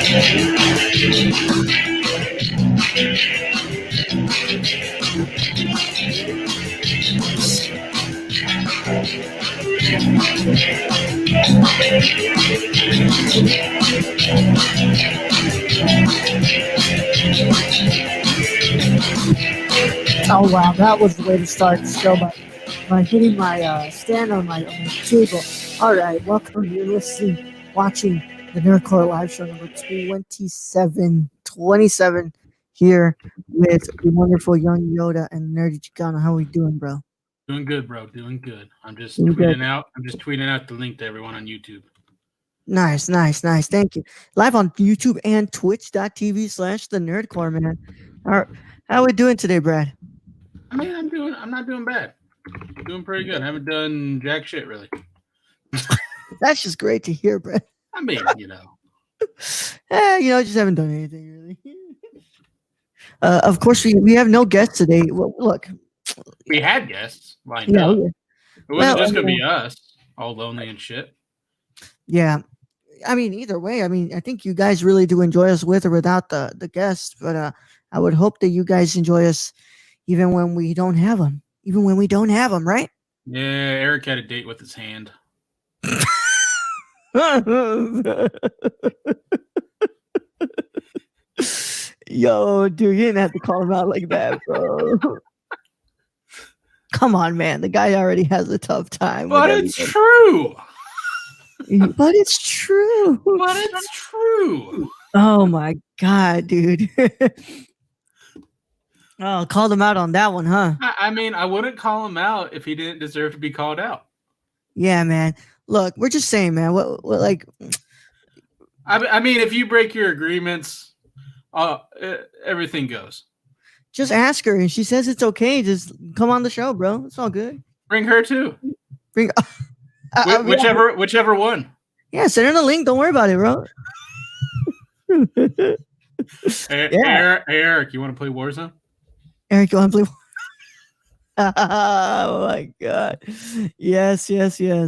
Oh wow, that was the way to start the show by hitting my stand on my table. All right, welcome. You're listening, watching the Nerdcore Live Show number 27 here with the wonderful young Yoda and Nerdy Chicano. How we doing, bro? Doing good, bro. Doing good. I'm just Doing good. tweeting out the link to everyone on YouTube. Nice. Thank you. Live on YouTube and Twitch.tv/the Nerdcore, man. How we doing today, Brad? I mean, I'm not doing bad. Doing pretty good. I haven't done jack shit really. That's just great to hear, Brad. I mean, just haven't done anything really. Of course, we have no guests today. Well, look, we had guests lined up. It wasn't just gonna be us, all lonely and shit. Yeah, I mean, either way, I think you guys really do enjoy us with or without the guests. But I would hope that you guys enjoy us even when we don't have them. Even when we don't have them, right? Yeah, Eric had a date with his hand. Yo, dude, you didn't have to call him out like that, bro. Come on, man. The guy already has a tough time. But it's true. But it's true. But it's true. Oh my God, dude. Oh, called him out on that one, huh? I mean, I wouldn't call him out if he didn't deserve to be called out. Yeah, man. Look, we're just saying, man. What like? I mean, if you break your agreements, everything goes. Just ask her, and she says it's okay. Just come on the show, bro. It's all good. Bring her too. Whichever one. Yeah, send her the link. Don't worry about it, bro. Hey, Eric, you want to play Warzone? Eric, you want to play? Oh my God! Yes,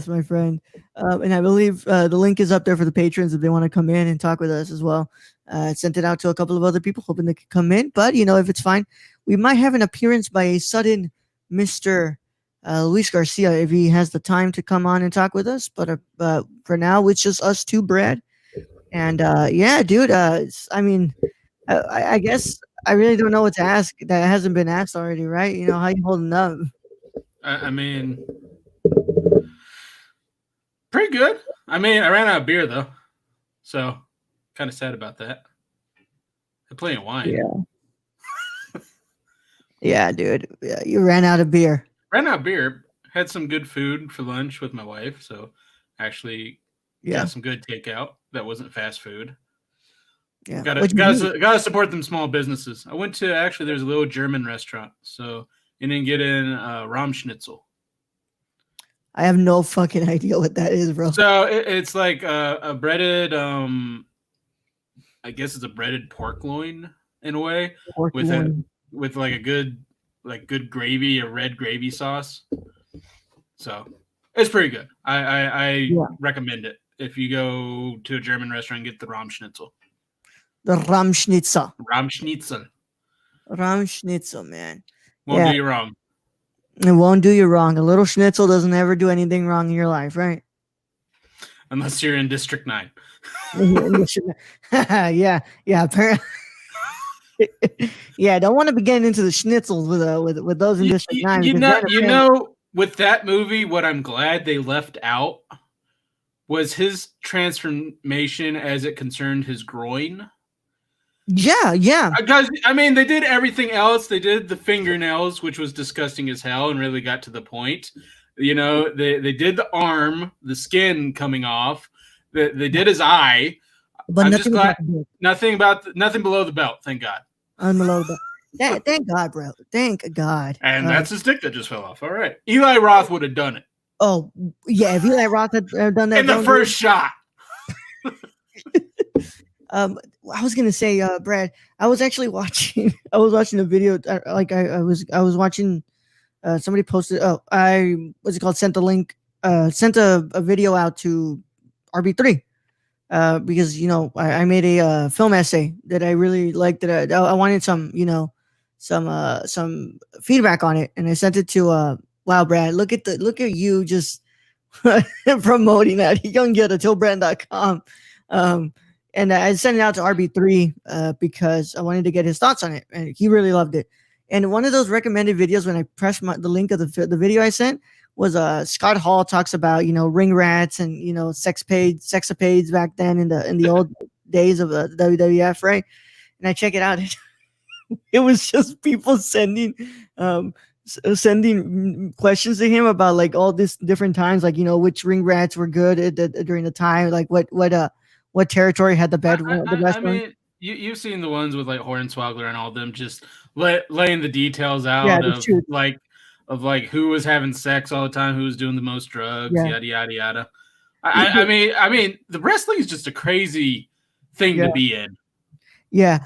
my friend. And I believe the link is up there for the patrons if they want to come in and talk with us as well. I sent it out to a couple of other people hoping they could come in, but if it's fine, we might have an appearance by a sudden Mr. Luis Garcia if he has the time to come on and talk with us. But for now, it's just us two, Brad. And yeah, dude. I guess I really don't know what to ask that hasn't been asked already, right? How you holding up? I mean, pretty good. I mean, I ran out of beer though, so kind of sad about that. I'm playing wine. Yeah. Yeah, dude. Yeah, you ran out of beer. Had some good food for lunch with my wife, so actually got some good takeout that wasn't fast food. Yeah, gotta support them small businesses. I went to there's a little German restaurant, so you didn't get in Rahmschnitzel. I have no fucking idea what that is, bro. So it's like a breaded, I guess it's a breaded pork loin in a way, with like a good gravy, a red gravy sauce. So it's pretty good. I recommend it if you go to a German restaurant, get the Rahmschnitzel. The Rahmschnitzel. Rahmschnitzel, man. Won't do you wrong. It won't do you wrong. A little schnitzel doesn't ever do anything wrong in your life, right? Unless you're in District 9. Yeah, apparently. Yeah, don't want to be getting into the schnitzels with those in District 9. With that movie, what I'm glad they left out was his transformation as it concerned his groin. Yeah. Because, I mean, they did everything else. They did the fingernails, which was disgusting as hell and really got to the point. They did the arm, the skin coming off. They did his eye. But I'm just glad nothing below the belt. Thank God. Below the belt. Thank God, bro. Thank God. And that's his dick that just fell off. All right. Eli Roth would have done it. Oh, yeah. If Eli Roth had done that in the first shot. I was gonna say, Brad, I was actually watching a video. I was watching. Somebody posted. Sent a link. Sent a video out to RB3 because I made a film essay that I really liked. That I wanted some some feedback on it, and I sent it to wow, Brad, look at you just promoting that. You can get it tillbrand.com. Um, and I sent it out to RB3 because I wanted to get his thoughts on it, and he really loved it. And one of those recommended videos, when I pressed the link of the video I sent, was Scott Hall talks about ring rats and sexapades back then in the old days of the WWF, right? And I check it out. It was just people um sending questions to him about like all this different times, like which ring rats were good during the time, like what territory had the best I one. mean, you've seen the ones with like Hornswoggle and all them just laying the details Yeah, out the truth. of who was having sex all the time, who was doing the most drugs, Yeah. yada yada yada. I mean, the wrestling is just a crazy thing Yeah. to be in. Yeah.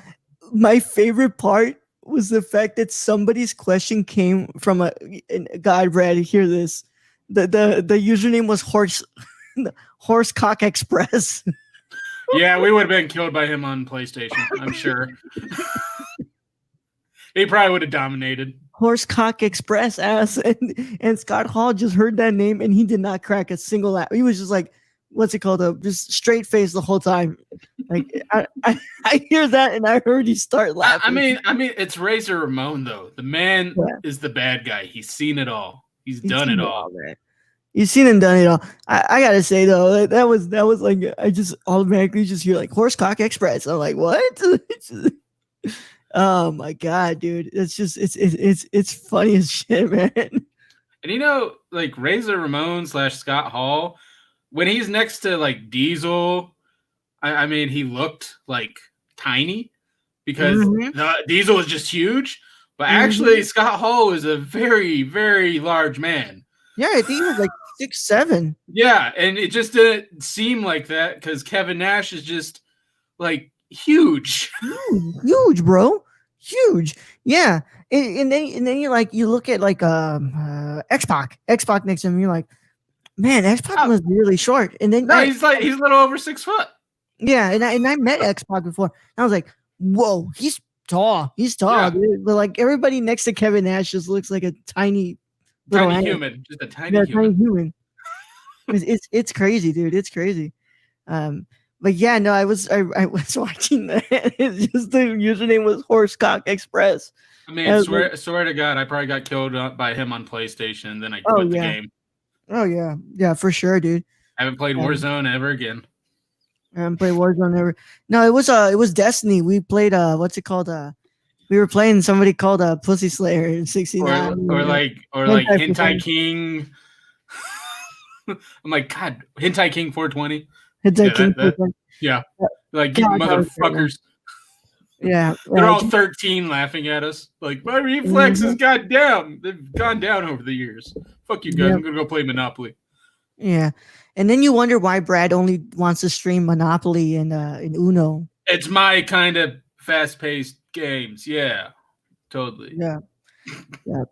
My favorite part was the fact that somebody's question came from God, Brad, hear this. The username was Horsecock Express. Yeah, we would have been killed by him on PlayStation, I'm sure. He probably would have dominated. Horsecock Express ass, and Scott Hall just heard that name and he did not crack a single laugh. He was just like, what's it called? Just straight face the whole time. Like I hear that and I heard he start laughing. I mean, it's Razor Ramon though. The man is the bad guy. He's seen it all. He's done it all. Man. You've seen and done it all. I gotta say though, that was like I just automatically just hear like Horsecock Express. I'm like, what? Oh my god, dude! It's just it's funny as shit, man. And like Razor Ramon / Scott Hall, when he's next to like Diesel, I mean, he looked like tiny because Diesel was just huge, but actually Scott Hall is a very, very large man. Yeah, I think he was like 6'7". Yeah, and it just didn't seem like that because Kevin Nash is just like huge, bro, huge. Yeah, and then you look at like X-Pac next to him, you're like, man, X-Pac was really short. And then he's a little over 6 foot. Yeah, and I met X-Pac before. And I was like, whoa, he's tall. He's tall, yeah. Dude. But like everybody next to Kevin Nash just looks like a tiny human, just a tiny human. It's crazy, dude. It's crazy. But yeah, no, I was watching that. It's just the username was Horsecock Express. I mean, swear to God, I probably got killed by him on PlayStation, and then I quit the game. Oh yeah, for sure, dude. I haven't played Warzone ever again. I haven't played Warzone ever. No, it was Destiny. We played what's it called? We were playing somebody called Pussy Slayer in 69. Or like Hentai King. I'm like, God, Hentai King 420. Hentai King 420. Yeah. Like, you motherfuckers. Yeah. They're all 13 laughing at us. Like, my reflexes, goddamn. They've gone down over the years. Fuck you guys. Yep. I'm going to go play Monopoly. Yeah. And then you wonder why Brad only wants to stream Monopoly and Uno. It's my kind of fast-paced games. Yeah. Totally. Yeah. Yeah.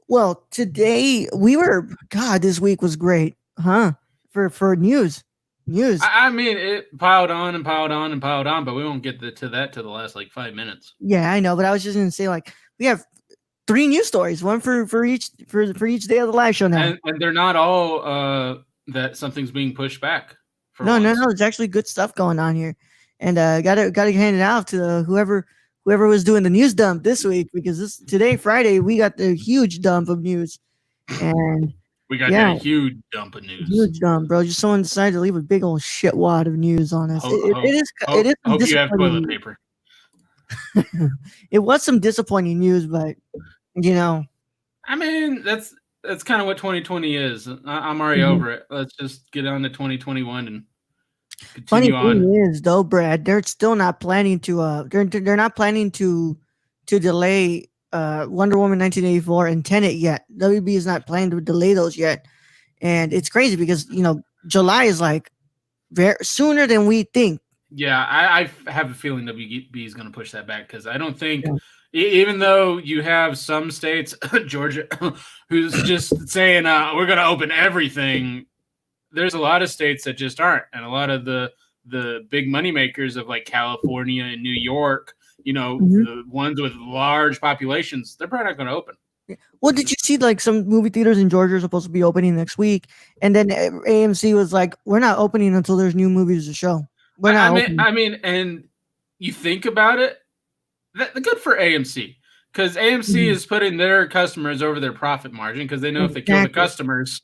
Well, today this week was great, huh? For news. I mean, it piled on and piled on and piled on, but we won't get to that till the last like 5 minutes. Yeah, I know, but I was just gonna say, like, we have 3 news stories, one for each day of the live show now, and they're not all that something's being pushed back. No, there's actually good stuff going on here, and gotta hand it out to whoever was doing the news dump this week, because today Friday we got the huge dump of news, and. We got a huge dump of news. Huge dump, bro. Just someone decided to leave a big old shit wad of news on us. It is. Hope you have toilet paper. It was some disappointing news, but I mean, that's kind of what 2020 is. I'm already over it. Let's just get on to 2021 and continue on. Funny thing is, though, Brad, they're still not planning to. They're not planning to delay Wonder Woman 1984 and Tenet yet. WB is not planning to delay those yet, and it's crazy because July is like very sooner than we think. Yeah, I have a feeling WB is going to push that back because I don't think, even though you have some states, Georgia, who's just saying we're going to open everything, there's a lot of states that just aren't, and a lot of the the big money makers of like California and New York, Mhm. the ones with large populations, they're probably not going to open. Well, did you see like some movie theaters in Georgia are supposed to be opening next week, and then AMC was like, "We're not opening until there's new movies to show. We're I not mean, opening." I mean, and you think about it, good for AMC, because AMC Mhm. is putting their customers over their profit margin, because they know if they kill the Exactly. customers,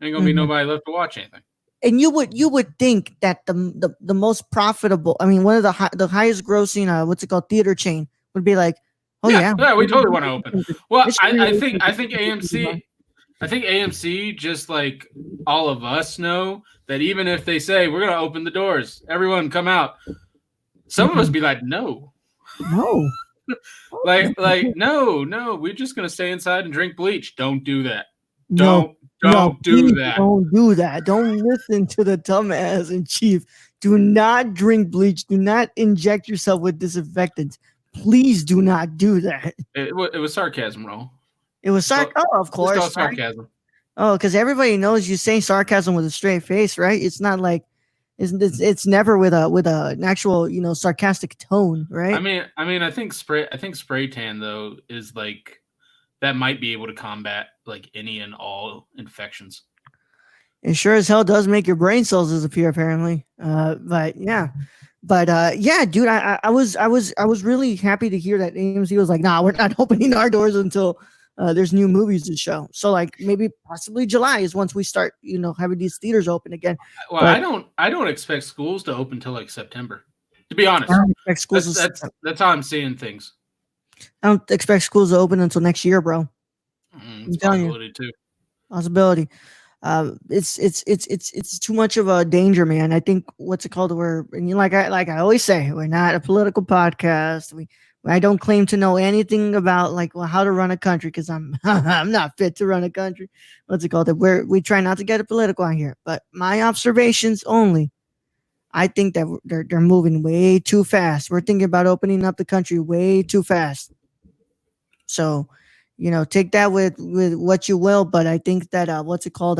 ain't gonna be Mhm. nobody left to watch anything. And you would think that the most profitable, I mean, one of the highest grossing, what's it called, theater chain would be like, oh Yeah, yeah, yeah, we totally want to open. Well, this should reopen I think AMC, just like all of us know that even if they say we're gonna open the doors, everyone come out, some of us Mhm. be like, no, No. no, we're just gonna stay inside and drink bleach. Don't do that. No, Don't do please that. don't do that. Don't listen to the dumbass in chief. Do not drink bleach. Do not inject yourself with disinfectants. Please do not do that. It was sarcasm, Raul. It was oh, of Just course, all right? sarcasm. Oh, because everybody knows you say sarcasm with a straight face, right? It's not like it's never with an actual sarcastic tone, right? I think spray tan though is like that might be able to combat like any and all infections. It sure as hell does make your brain cells disappear, apparently. But yeah, yeah, dude, I was really happy to hear that AMC was like, nah, we're not opening our doors until there's new movies to show. So like maybe possibly July is once we start, having these theaters open again. Well, But I don't expect schools to open till like September. To be I honest, don't expect schools. that's how I'm seeing things. I don't expect schools to open until next year, bro. It's I'm a telling you, possibility too. possibility. It's too much of a danger, man. I think what's it called? Like I always say, we're not a political podcast. I don't claim to know anything about like how to run a country because I'm I'm not fit to run a country. What's it called? We try not to get it political on here, but my observations only. I think that they're moving way too fast. We're thinking about opening up the country way too fast. So, take that with what you will. But I think that what's it called?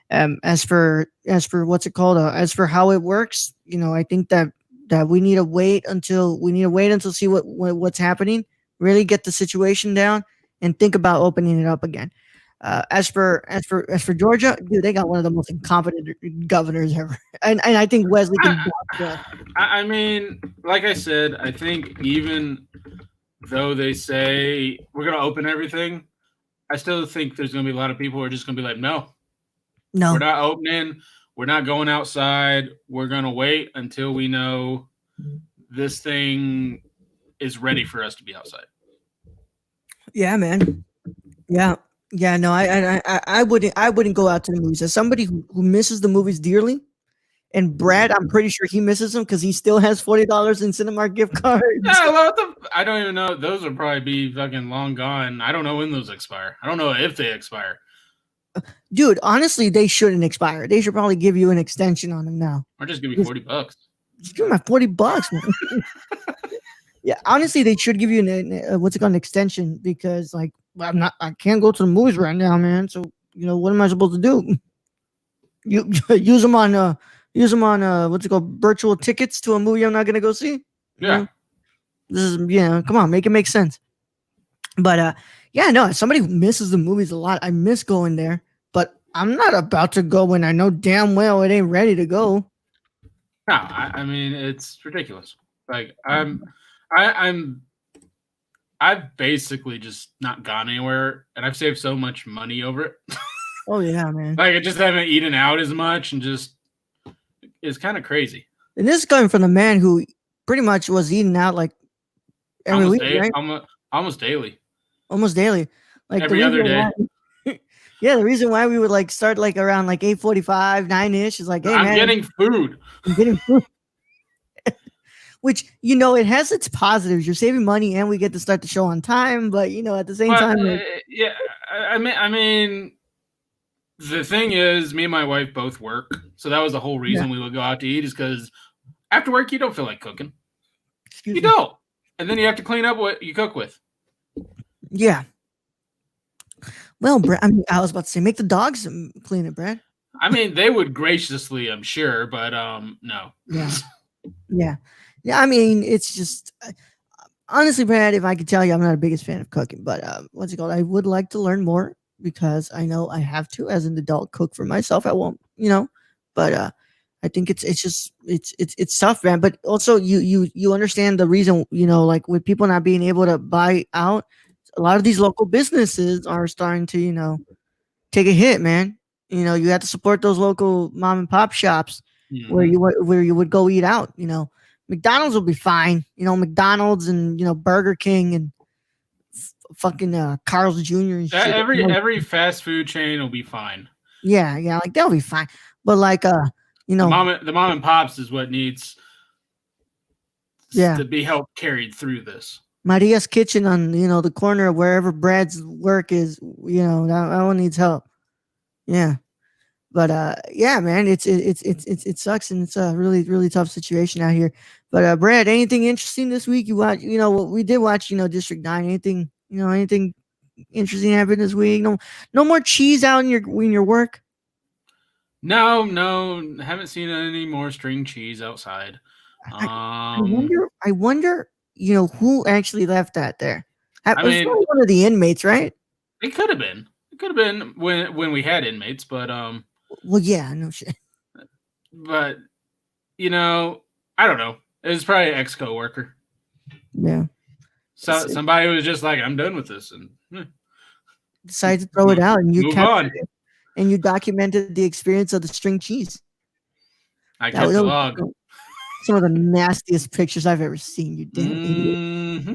As for what's it called? As for how it works, I think that we need to wait until see what's happening. Really get the situation down and think about opening it up again. As for Georgia, dude, they got one of the most incompetent governors ever, and I think Wesley can vouch for that. I mean, like I said, I think even though they say we're going to open everything, I still think there's going to be a lot of people who are just going to be like, no, we're No, not opening. We're not going outside. We're going to wait until we know this thing is ready for us to be outside. yeah, man. Yeah, yeah. No, I wouldn't go out to the movies as somebody who misses the movies dearly. And Brad, I'm pretty sure he misses them because he still has $40 in Cinemark gift cards. Yeah, well, I don't even know. Those will probably be fucking long gone. I don't know when those expire. I don't know if they expire. Dude, honestly, they shouldn't expire. They should probably give you an extension on them now. Or just give me $40. Just give me my $40, man. Yeah, honestly, they should give you an extension because like I can't go to the movies right now, man. So what am I supposed to do? You use them on what's it called, virtual tickets to a movie I'm not gonna go see. Yeah. This is come on, make it make sense. But yeah, no, as somebody who misses the movies a lot, I miss going there. But I'm not about to go when I know damn well it ain't ready to go. No, I mean it's ridiculous. Like I've basically just not gone anywhere, and I've saved so much money over it. Oh yeah, man. Like I just haven't eaten out as much, and just it's kind of crazy. And this is coming from the man who pretty much was eating out like every week, right? Almost daily. Almost daily. Like every other day. Yeah, the reason why we would like start like around like 8:45, 9-ish is like, hey, I'm man, getting food. I'm getting food. Which it has its positives. You're saving money, and we get to start the show on time. But at the same time, yeah, I mean, the thing is, me and my wife both work, so that was the whole reason we would go out to eat. Is because after work you don't feel like cooking. You don't, and then you have to clean up what you cook with. Yeah. Well, Brad, I was about to say, make the dogs clean it, Brad. I mean, they would graciously, I'm sure, but no. Yeah, yeah, yeah. I mean, it's just honestly, Brad. If I could tell you, I'm not the biggest fan of cooking, but what's it called? I would like to learn more because I know I have to as an adult cook for myself. I won't, but I think it's just it's tough, man. But also, you understand the reason, like with people not being able to buy out, a lot of these local businesses are starting to, take a hit, man. You have to support those local mom and pop shops Hmm. where you would go eat out. McDonald's will be fine. McDonald's and Burger King and fucking Carl's Jr. and shit. Every fast food chain will be fine. Yeah, yeah, like they'll be fine. But like you The know, mom and pops is what needs yeah, to be helped carried through this. Maria's Kitchen on the corner of wherever Brad's work is. That one needs help. Yeah. But yeah, man, it sucks and it's a really really tough situation out here. But Brad, anything interesting this week? You watch? What we did watch? District 9. Anything interesting happened this week? No more cheese out in your work. No, haven't seen any more string cheese outside. I wonder. I wonder. Who actually left that there? It I was mean, probably one of the inmates, right? it could have been. It could have been when we had inmates, Well, yeah, no shit. but I don't know. It was probably an ex coworker. Yeah, So somebody was just like, "I'm done with this," and decided to throw it out, and you move captured on. it, and you documented the experience of the string cheese. I That, kept that the was log. some of the nastiest pictures I've ever seen. You damn idiot! Hmm.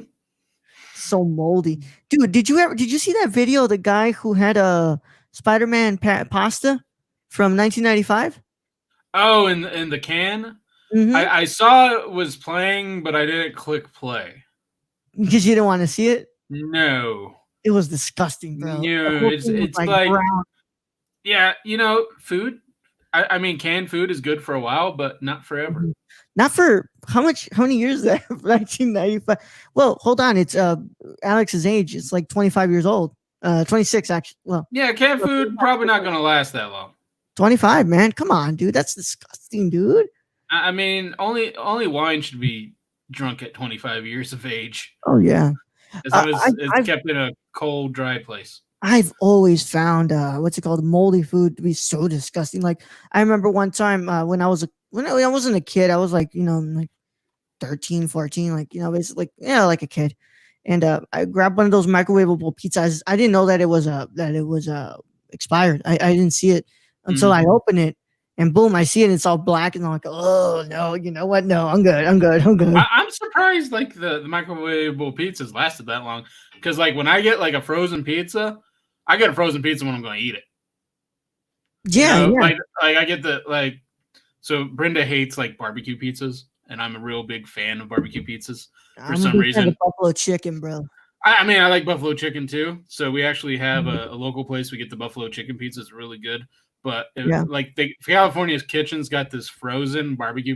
So moldy, dude. Did you see that video of the guy who had a Spider-Man pasta from 1995? Oh, in the can, Mm-hmm. I saw it was playing, but I didn't click play. Because you didn't want to see it. No, It was disgusting, bro. The no, whole thing was it's like like, brown. yeah, food. I mean, canned food is good for a while, but not forever. Mhm. Not for how much? How many years is that? 1995. Well, hold on. It's Alex's age. It's like 25 years old. 26 actually. Well, Yeah, canned no, food probably not going to last that long. 25, man. Come on, dude. That's disgusting, dude. I mean, only wine should be drunk at 25 years of age, Oh yeah. as Uh, long as I, it's I've kept in a cold, dry place. I've always found what's it called, moldy food to be so disgusting. Like I remember one time when I wasn't a kid, I was like like 13, 14, like basically like like a kid. And I grabbed one of those microwavable pizzas. I didn't know that it was expired. I didn't see it until I Mm. open it, and boom, I see it. And it's all black, and I'm like, oh no, you know what? No, I'm good. I'm good. I'm good. I'm surprised like the microwavable pizzas lasted that long, because like when I get like a frozen pizza, I get a frozen pizza when I'm going to eat it. Yeah, yeah. Like I get the like. So Brenda hates like barbecue pizzas, and I'm a real big fan of barbecue pizzas for I'm a some big fan reason. of buffalo chicken, bro. I mean, I like buffalo chicken too. So we actually have a local place we get the buffalo chicken pizza. It's really good. But Yeah. like California's Kitchen's got this Hmm. frozen barbecue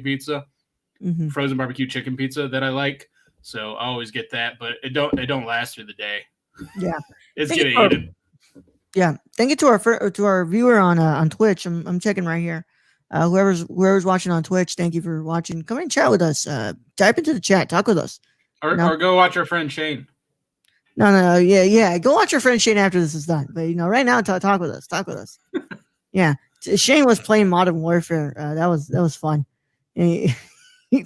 chicken pizza that I like. So I always get that, but it don't last through the day. Yeah. It's Thank you gonna to our, eat it. yeah. Thank you to our viewer on Twitch. I'm checking right here. Whoever's watching on Twitch, thank you for watching. Come and chat with us. Type into the chat. Talk with us. Or go watch our friend Shane. No. Yeah, yeah. Go watch your friend Shane after this is done. But right now, talk with us. Talk with us. Yeah. Shane was playing Modern Warfare. That was fun. And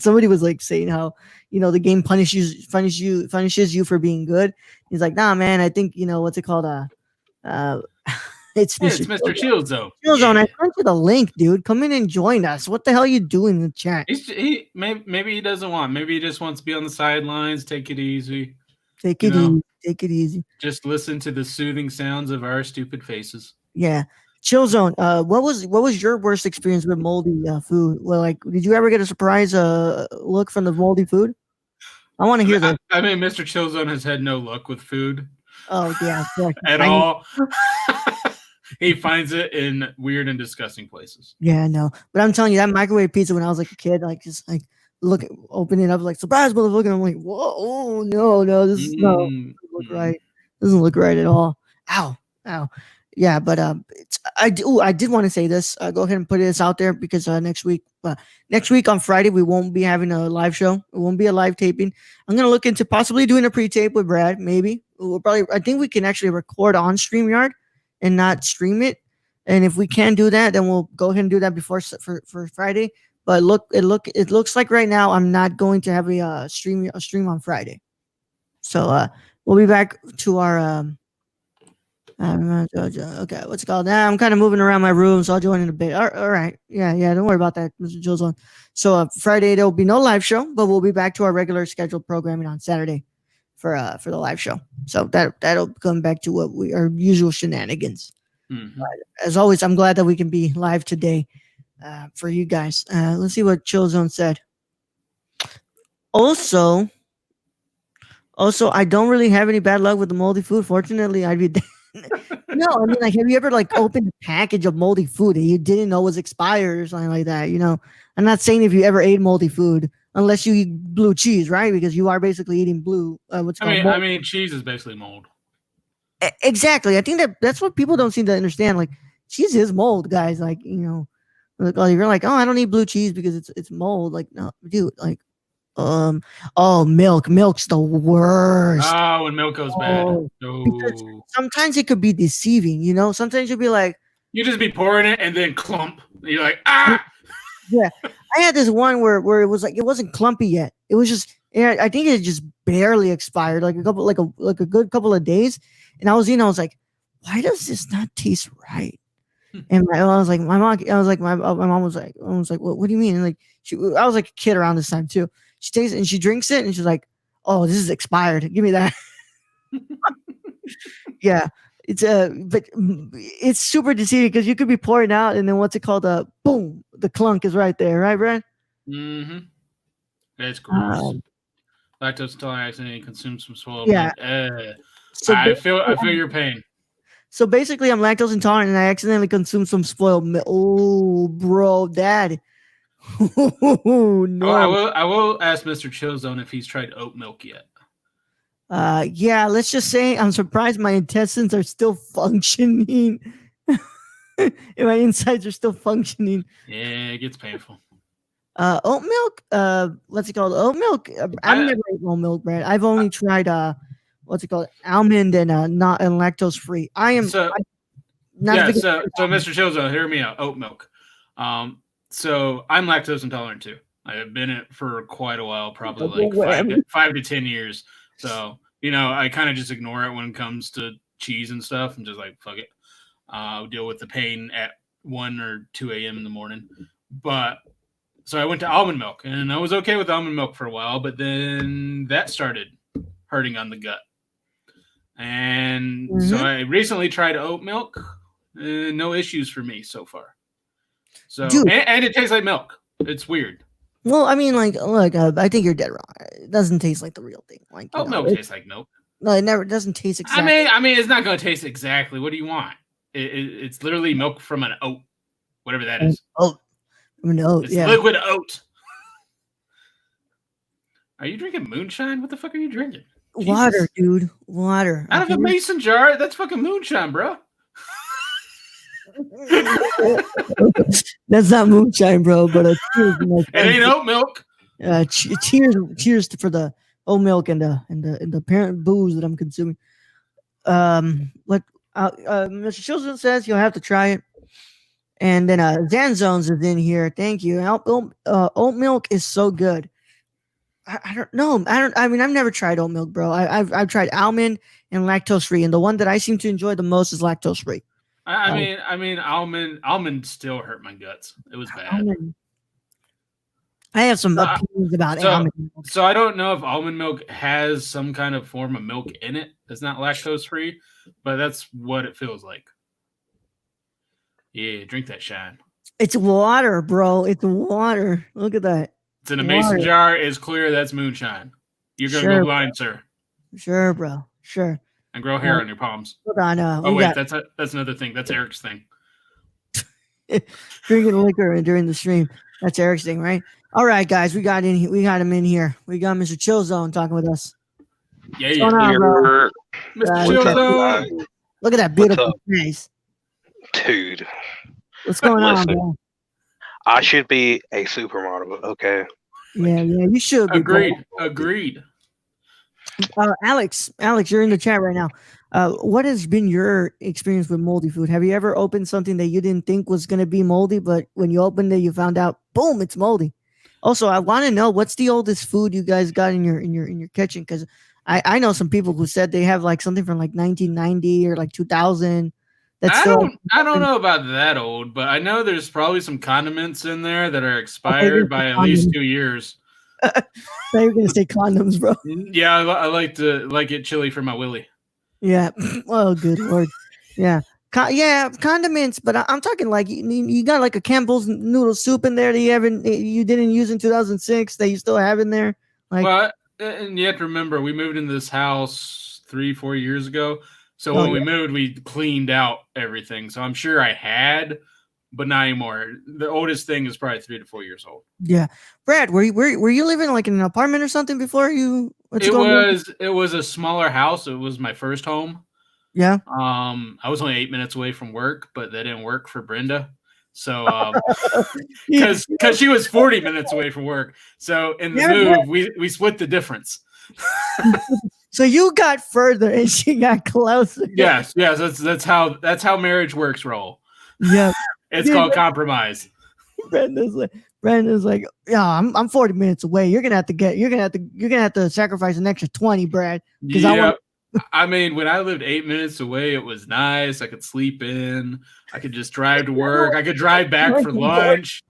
somebody was like saying how the game punishes you for being good. He's like, nah, man. I think what's it called? Uh, it's Hey, Mr. it's Mr. Chill Zone. Zone. Yeah. I sent you the link, dude. Come in and join us. What the hell are you doing in the chat? Maybe he doesn't want. Maybe he just wants to be on the sidelines, take it easy. Take it easy. Take it easy. Just listen to the soothing sounds of our stupid faces. Yeah. Chill Zone. What was your worst experience with moldy food? Well, like, did you ever get a surprise look from the moldy food? I want to hear that. I mean, Mr. Chillzone has had no luck with food. Oh yeah, At all. He finds it in weird and disgusting places. Yeah, no. But I'm telling you, that microwave pizza when I was like a kid, like just like open it up, like surprise, motherfucker. I'm like, whoa, no, this is no, doesn't look right. Doesn't look right at all. Ow, ow. Yeah, but I did want to say this. Go ahead and put this out there because next week on Friday we won't be having a live show. It won't be a live taping. I'm gonna look into possibly doing a pre-tape with Brad. Maybe we'll probably. I think we can actually record on StreamYard and not stream it. And if we can do that, then we'll go ahead and do that before for Friday. But it looks like right now I'm not going to have a stream on Friday. So we'll be back to our okay, what's it called? Now I'm kind of moving around my room, so I'll join in a bit. All right, yeah, don't worry about that, Mr. Jules. On so Friday there will be no live show, but we'll be back to our regular scheduled programming on Saturday for the live show. So that'll come back to what our usual shenanigans. Mm-hmm. As always, I'm glad that we can be live today for you guys. Let's see what Chillzone said. Also, I don't really have any bad luck with the moldy food. Fortunately, I'd be. No, I mean, like, have you ever like opened a package of moldy food that you didn't know was expired or something like that? You know, I'm not saying if you ever ate moldy food, unless you eat blue cheese, right? Because you are basically eating blue. I mean, cheese is basically mold. Exactly. I think that's what people don't seem to understand. Like, cheese is mold, guys. Like, you know, like, oh, you're like, oh, I don't eat blue cheese because it's mold. Like, no, dude, like. Milk's the worst. Oh, when milk goes bad. Because sometimes it could be deceiving, you know. Sometimes you'll be like, you just be pouring it and then clump. You're like, ah. Yeah, I had this one where it was like it wasn't clumpy yet. It was just, I think it just barely expired, like a good couple of days. And I was like, why does this not taste right? And my mom was like, my mom was like, what do you mean? And like, I was like a kid around this time too. She takes it and she drinks it and she's like, oh, this is expired. Give me that. Yeah, but it's super deceiving because you could be pouring out and then what's it called? Boom, the clunk is right there, right, Brad? Mm-hmm. That's gross. Lactose intolerant accidentally consumes some spoiled milk. So I feel your pain. So basically, I'm lactose intolerant and I accidentally consumed some spoiled milk. Oh, bro, Dad. Oh, no. I will ask Mr. Chillzone if he's tried oat milk yet. Yeah, let's just say I'm surprised my intestines are still functioning. And my insides are still functioning. Yeah, it gets painful. Oat milk, what's it called? Oat milk. I've never ate oat milk, Brad. I've only tried what's it called? Almond and not and lactose free. I am so Mr. Chillzone, hear me out. Oat milk. So I'm lactose intolerant too. I have been it for quite a while, probably like 5 to 10 years. So, you know, I kind of just ignore it when it comes to cheese and stuff. I'm just like, fuck it. I'll deal with the pain at 1 or 2 a.m. in the morning. But so I went to almond milk and I was okay with almond milk for a while, but then that started hurting on the gut. And so I recently tried oat milk. No issues for me so far. So, and it tastes like milk. It's weird. Well, I mean, like, look, I think you're dead wrong. It doesn't taste like the real thing. Like, oat milk tastes like milk. No, it never doesn't taste exactly. I mean, it's not going to taste exactly. What do you want? It's literally milk from an oat, whatever that is. Oat. No, it's liquid oat. Are you drinking moonshine? What the fuck are you drinking? Water, dude. Water. Out of a mason jar? That's fucking moonshine, bro. That's not moonshine, bro. But cheers, it ain't oat milk. Cheers for the oat milk and the parent booze that I'm consuming. Mr. Chilson says you'll have to try it, and then Zanzones is in here. Thank you. Oat milk is so good. I don't know. I mean, I've never tried oat milk, bro. I've tried almond and lactose free, and the one that I seem to enjoy the most is lactose free. I mean, almond still hurt my guts. It was bad. Almond. I have some opinions about almond milk. So I don't know if almond milk has some kind of form of milk in it that's not lactose free, but that's what it feels like. Yeah, drink that shine. It's water, bro. It's water. Look at that. It's in a mason jar. It's clear that's moonshine. You're going to go blind, sir. Sure, bro. Sure. And grow hair on your palms. Hold on. That's another thing. That's Eric's thing. Drinking liquor during the stream. That's Eric's thing, right? All right, guys. We got him in here. We got Mr. Chillzone talking with us. Yeah. Mr. Chillzone. Look at that beautiful face. Dude, What's going on, listen, bro? I should be a supermodel, okay? Yeah, yeah, you should be, bro. Agreed. Alex, you're in the chat right now. What has been your experience with moldy food? Have you ever opened something that you didn't think was gonna be moldy, but when you opened it, you found out, boom, it's moldy. Also, I want to know what's the oldest food you guys got in your kitchen, because I know some people who said they have like something from like 1990 or like 2000. That's still I don't know about that old, but I know there's probably some condiments in there that are okay. expired by at least 2 years. Now you're gonna say condoms, bro. Yeah, I like to it chili for my willy. Yeah. Oh, good lord. Yeah. Yeah, condiments, but I'm talking like you got like a Campbell's noodle soup in there that you didn't use in 2006 that you still have in there. Like, well, and you have to remember, we moved into this house 3-4 years ago. So oh when we yeah, moved, we cleaned out everything. So I'm sure I had, but not anymore. The oldest thing is probably 3 to 4 years old. yeah. Brad, were you living like in an apartment or something before you went to go? It was a smaller house. It was my first home. Yeah. I was only 8 minutes away from work, but that didn't work for Brenda. So, Yeah. because she was 40 minutes away from work. So in the Yeah, move, we split the difference. So you got further and she got closer. Yes. That's how marriage works, Raul. Yeah. It's called compromise. Brandon's like, yeah, I'm 40 minutes away. You're gonna have to sacrifice an extra 20, Brad. Because I mean, when I lived 8 minutes away, it was nice. I could sleep in. I could just drive to work. I could drive back for lunch.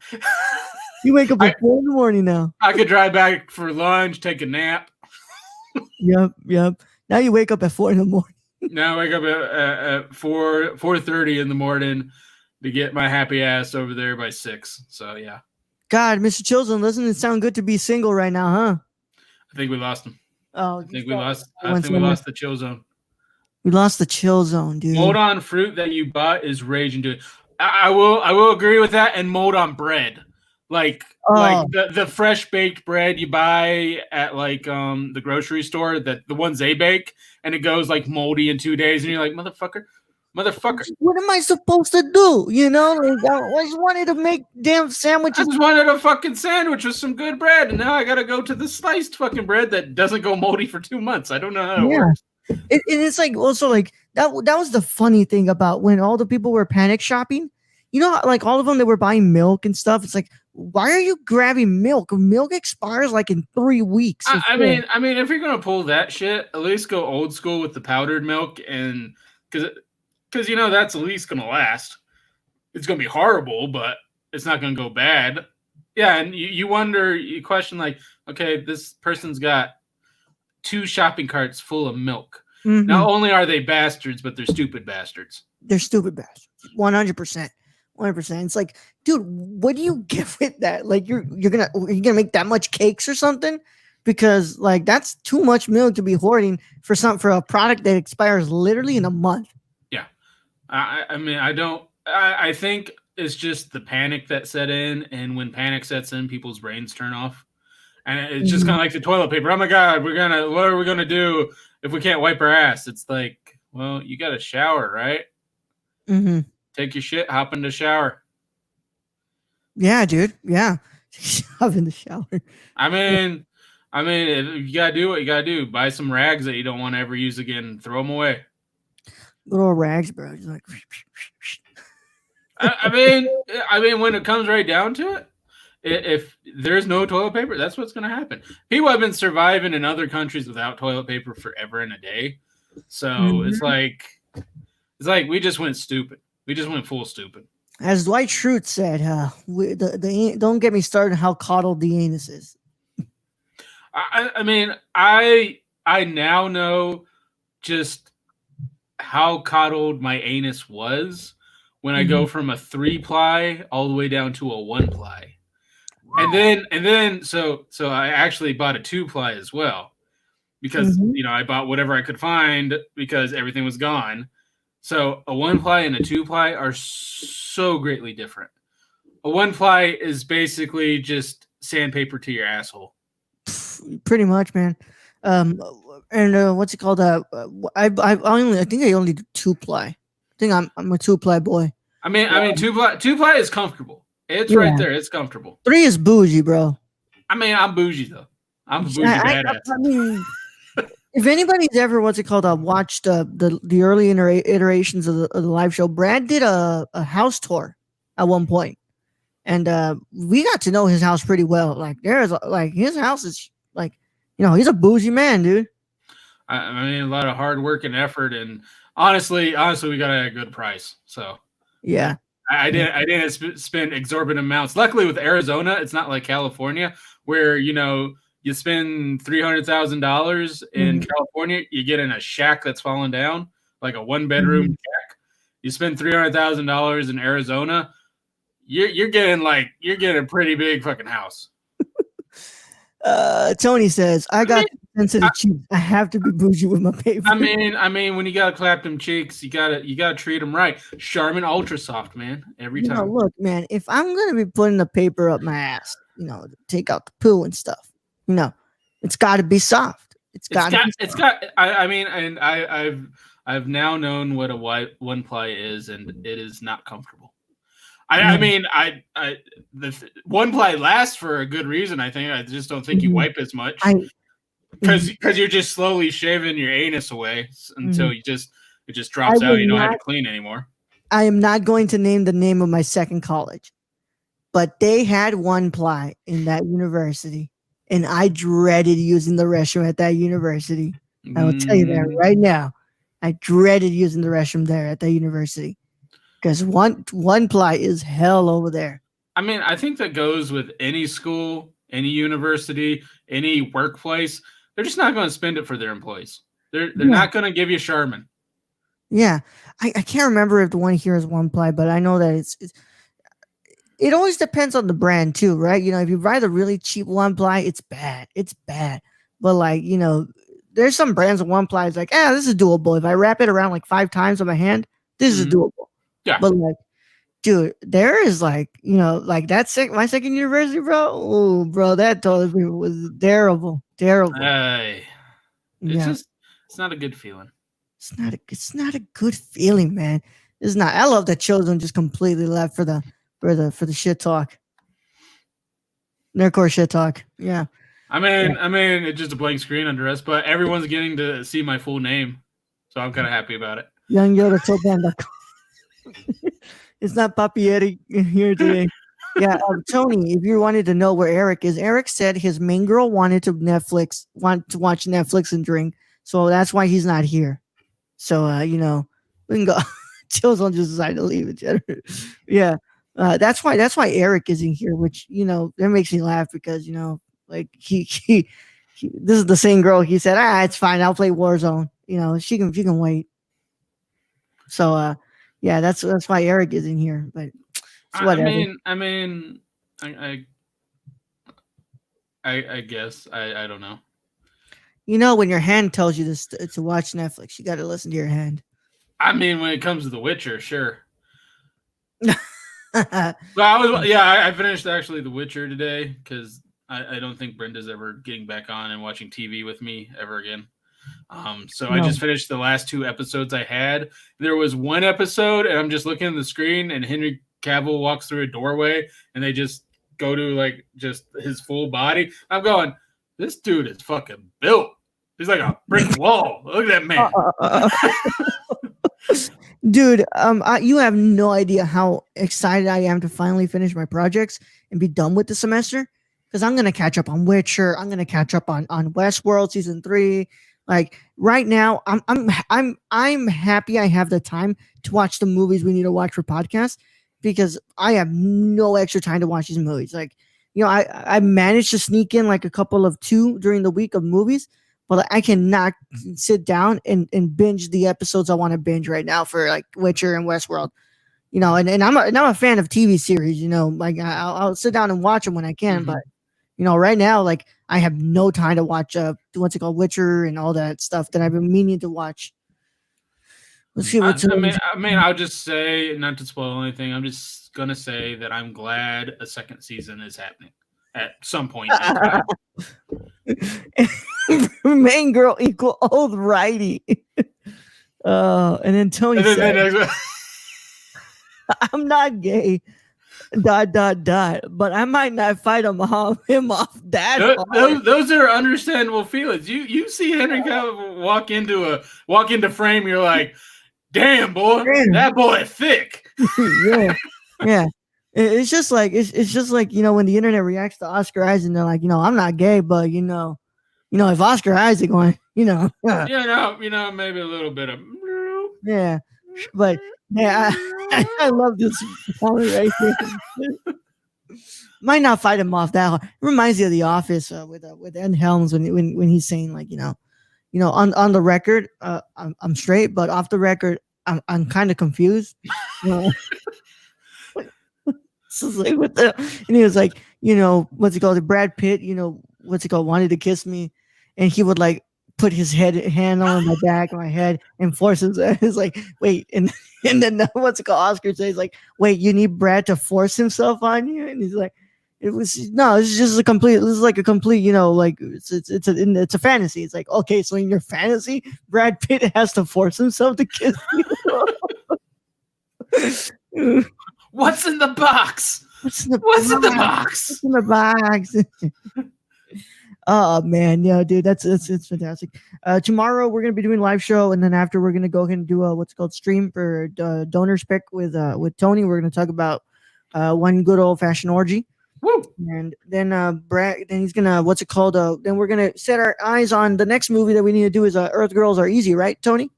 You wake up at 4 in the morning now. I could drive back for lunch, take a nap. Yep. Now you wake up at 4 in the morning. Now I wake up at 4:30 in the morning to get my happy ass over there by 6. So yeah. God, Mr. Chilson, doesn't it sound good to be single right now, huh? I think we lost him. Oh, I think we lost the chill zone. We lost the chill zone, dude. Mold on fruit that you bought is raging to it. I will agree with that. And mold on bread, like the fresh baked bread you buy at like the grocery store, that the ones they bake, and it goes like moldy in 2 days, and you're like, motherfucker. What am I supposed to do? You know, like, I just wanted to make damn sandwiches. I just wanted a fucking sandwich with some good bread, and now I gotta go to the sliced fucking bread that doesn't go moldy for 2 months. I don't know how it works. It's like also like that was the funny thing about when all the people were panic shopping. You know, like all of them that were buying milk and stuff. It's like, why are you grabbing milk? Milk expires like in 3 weeks. I mean, if you're gonna pull that shit, at least go old school with the powdered milk, and because you know that's at least gonna last. It's gonna be horrible, but it's not gonna go bad. Yeah, and you question like, okay, this person's got 2 shopping carts full of milk. Mm-hmm. Not only are they bastards, but they're stupid bastards. They're stupid bastards. 100%. 100%. It's like, dude, what do you get with that? Like, you're gonna make that much cakes or something? Because like that's too much milk to be hoarding for a product that expires literally in a month. Yeah, I mean, I think it's just the panic that set in, and when panic sets in, people's brains turn off. And it's just kind of like the toilet paper. Oh my God, what are we gonna do if we can't wipe our ass? It's like, well, you got to shower, right? Mm-hmm. Take your shit, hop in the shower. Yeah, dude. Yeah, hop in the shower. I mean, if you gotta do what you gotta do. Buy some rags that you don't want to ever use again. Throw them away. Little rags, bro. Just like. I mean, when it comes right down to it. If there's no toilet paper, that's what's going to happen. People have been surviving in other countries without toilet paper forever and a day. So it's like we just went stupid. We just went full stupid. As Dwight Schrute said, don't get me started on how coddled the anus is. I mean, I now know just how coddled my anus was when I go from a 3-ply all the way down to a 1-ply. And then, so I actually bought a 2-ply as well, because I bought whatever I could find because everything was gone. So a 1-ply and a 2-ply are so greatly different. A 1-ply is basically just sandpaper to your asshole. Pretty much, man. And what's it called? I think I only do 2-ply. I think I'm a 2-ply boy. I mean, two ply is comfortable. It's right there. It's comfortable. 3 is bougie, bro. I mean, I'm bougie though. I'm a bougie badass. I mean, if anybody's ever watched the early iterations of the live show, Brad did a house tour at one point, and we got to know his house pretty well. Like his house is like, he's a bougie man, dude. I mean, a lot of hard work and effort, and honestly, we got a good price. So yeah. I didn't spend exorbitant amounts. Luckily, with Arizona, it's not like California where you spend $300,000 in California, you get in a shack that's fallen down, like a 1-bedroom shack. You spend $300,000 in Arizona, you're getting a pretty big fucking house. Tony says, I got sensitive cheeks. I have to be bougie with my paper. I mean, when you gotta clap them cheeks, you gotta treat them right. Charmin Ultra Soft, man, every time. Look, man, if I'm gonna be putting the paper up my ass, to take out the poo and stuff, it's got to be soft. I've now known what a 1-ply is, and it is not comfortable. I mean, the 1-ply lasts for a good reason. I think I just don't think you wipe as much because you're just slowly shaving your anus away until it just drops out. You don't have to clean anymore. I am not going to name the name of my second college, but they had 1-ply in that university, and I dreaded using the restroom at that university. I will tell you that right now. I dreaded using the restroom there at that university. Because 1-ply is hell over there. I mean, I think that goes with any school, any university, any workplace. They're just not going to spend it for their employees. They're not going to give you Charmin. Yeah, I can't remember if the one here is 1-ply, but I know that it always depends on the brand too, right? If you buy the really cheap 1-ply, it's bad. It's bad. But there's some brands of 1-ply. It's like, this is doable. If I wrap it around like 5 times on my hand, this is doable. Yeah. But dude, there is my second university, bro. Oh, bro, that totally was terrible. It's not a good feeling. It's not a good feeling, man. It's not. I love that children just completely left for the shit talk. Nerdcore shit talk. Yeah. I mean, it's just a blank screen under us, but everyone's getting to see my full name, so I'm kind of happy about it. Young Yoda told them it's not Papieri here today. Yeah, Tony, if you wanted to know where Eric is, Eric said his main girl wanted to watch Netflix and drink, so that's why he's not here. So we can go. Chills just decided to leave it. Yeah, that's why Eric isn't here, which that makes me laugh because he this is the same girl. He said, it's fine, I'll play Warzone. She can wait. So yeah, that's why Eric isn't here. But whatever. I guess I don't know. When your hand tells you to watch Netflix, you got to listen to your hand. I mean, when it comes to The Witcher, sure. I finished actually The Witcher today because I don't think Brenda's ever getting back on and watching TV with me ever again. I just finished the last 2 episodes I had. There was one episode, and I'm just looking at the screen, and Henry Cavill walks through a doorway, and they just go to just his full body. I'm going, this dude is fucking built. He's like a brick wall. Look at that man. Dude, you have no idea how excited I am to finally finish my projects and be done with the semester. Because I'm gonna catch up on Witcher. I'm gonna catch up on Westworld season 3. Like right now, I'm happy I have the time to watch the movies we need to watch for podcasts because I have no extra time to watch these movies. I managed to sneak in a couple of 2 during the week of movies, but I cannot sit down and binge the episodes I want to binge right now for Witcher and Westworld. And I'm a fan of TV series. I'll sit down and watch them when I can, but right now, I have no time to watch what's it called, Witcher and all that stuff that I've been meaning to watch. Let's see what's. I'll just say, not to spoil anything, I'm just gonna say that I'm glad a second season is happening at some point in time. Main girl equal old righty. And then Tony said, I'm not gay. ... But I might not fight him off that hard. Those are understandable feelings. You see Henry Cavill walk into frame, you're like, damn boy, that boy thick. yeah. It's just like when the internet reacts to Oscar Isaac, they're like, I'm not gay, but if Oscar Isaac went, maybe a little bit of yeah, but yeah, I love this comment right here. Might not fight him off that hard. It reminds me of The Office with Ed Helms when he's saying like on the record I'm straight, but off the record I'm kind of confused. So like and he was like, what's it called? Brad Pitt, what's it called? Wanted to kiss me, and he would like put his hand on my back, my head, and force him. It's like, wait, and then what's it called? Oscar says like, wait, you need Brad to force himself on you, and he's like, it's just a complete, like it's a fantasy. It's like, okay, so in your fantasy, Brad Pitt has to force himself to kiss you. What's in the box? What's in the box? What's in the box? Oh man, yeah, dude, it's fantastic. Tomorrow we're gonna be doing a live show, and then after we're gonna go ahead and do a what's called stream for donors pick with Tony. We're gonna talk about one good old fashioned orgy. Woo! And then Brad, then he's gonna what's it called? Then we're gonna set our eyes on the next movie that we need to do is Earth Girls Are Easy, right, Tony?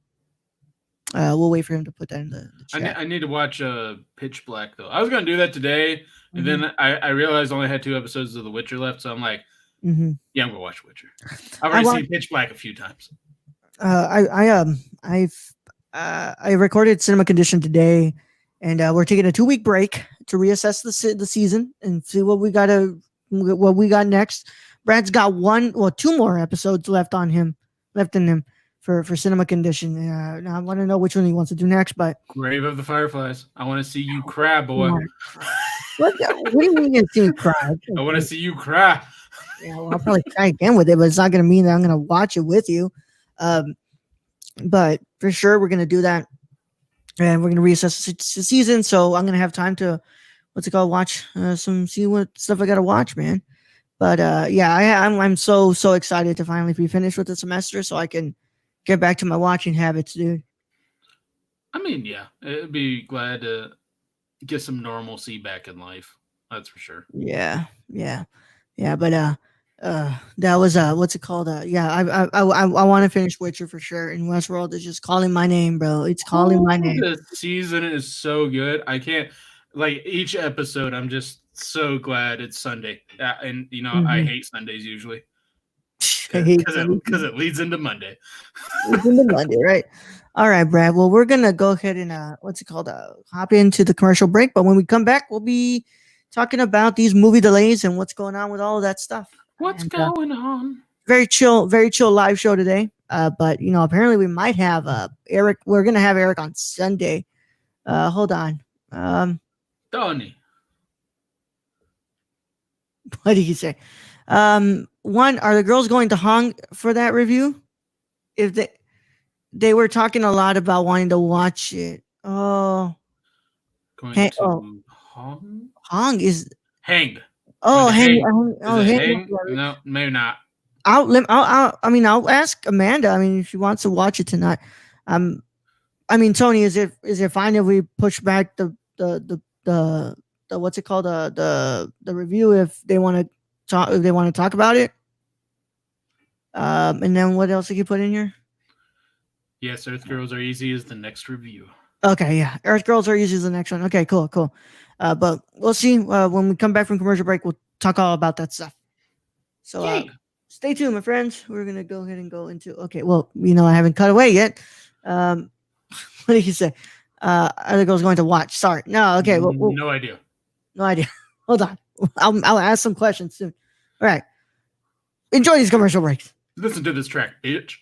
We'll wait for him to put that in the chat. I need to watch Pitch Black though. I was gonna do that today, and then I realized I only had 2 episodes of The Witcher left, so I'm like, yeah, I'm gonna watch Witcher. I've already seen Pitch Black a few times. I recorded Cinema Condition today, and we're taking a 2-week break to reassess the season and see what we got next. Brad's got 2 more episodes left in him for Cinema Condition. Now I want to know which one he wants to do next. But Grave of the Fireflies. I want to see you cry, boy. What do you mean you see me cry? I want to see you cry. Yeah, well, I'll probably try again with it, but it's not going to mean that I'm going to watch it with you. But for sure, we're going to do that, and we're going to reassess the season. So I'm going to have time to watch see what stuff I got to watch, man. But yeah, I'm so excited to finally be finished with the semester, so I can get back to my watching habits, dude. I mean, yeah, it'd be glad to get some normalcy back in life. That's for sure. Yeah. But that was what's it called? Yeah, I want to finish Witcher for sure. And Westworld is just calling my name, bro. It's calling my name. The season is so good. I can't each episode. I'm just so glad it's Sunday, and I hate Sundays usually because it leads into Monday. Leads into Monday, right? All right, Brad. Well, we're gonna go ahead and hop into the commercial break. But when we come back, we'll be talking about these movie delays and what's going on with all of that stuff. What's going on? Very chill live show today. But apparently we might have Eric. We're gonna have Eric on Sunday. Hold on. Tony. What did he say? One, are the girls going to Hong for that review? If they were talking a lot about wanting to watch it. Oh, going to Hong? Hong is Hang. Oh, Hang. Hang? No, maybe not. I'll ask Amanda. I mean, if she wants to watch it tonight. Tony, is it fine if we push back the what's it called, the review if they want to talk about it? And then what else did you put in here? Yes, Earth Girls Are Easy is the next review. Okay, yeah, Earth Girls Are Easy is the next one. Okay, cool. But we'll see when we come back from commercial break. We'll talk all about that stuff. So stay tuned, my friends. We're gonna go ahead and go into. Okay, well, I haven't cut away yet. What did you say? Other girls going to watch? Sorry, no. Okay, no idea. No idea. Hold on. I'll ask some questions soon. All right. Enjoy these commercial breaks. Listen to this track, bitch.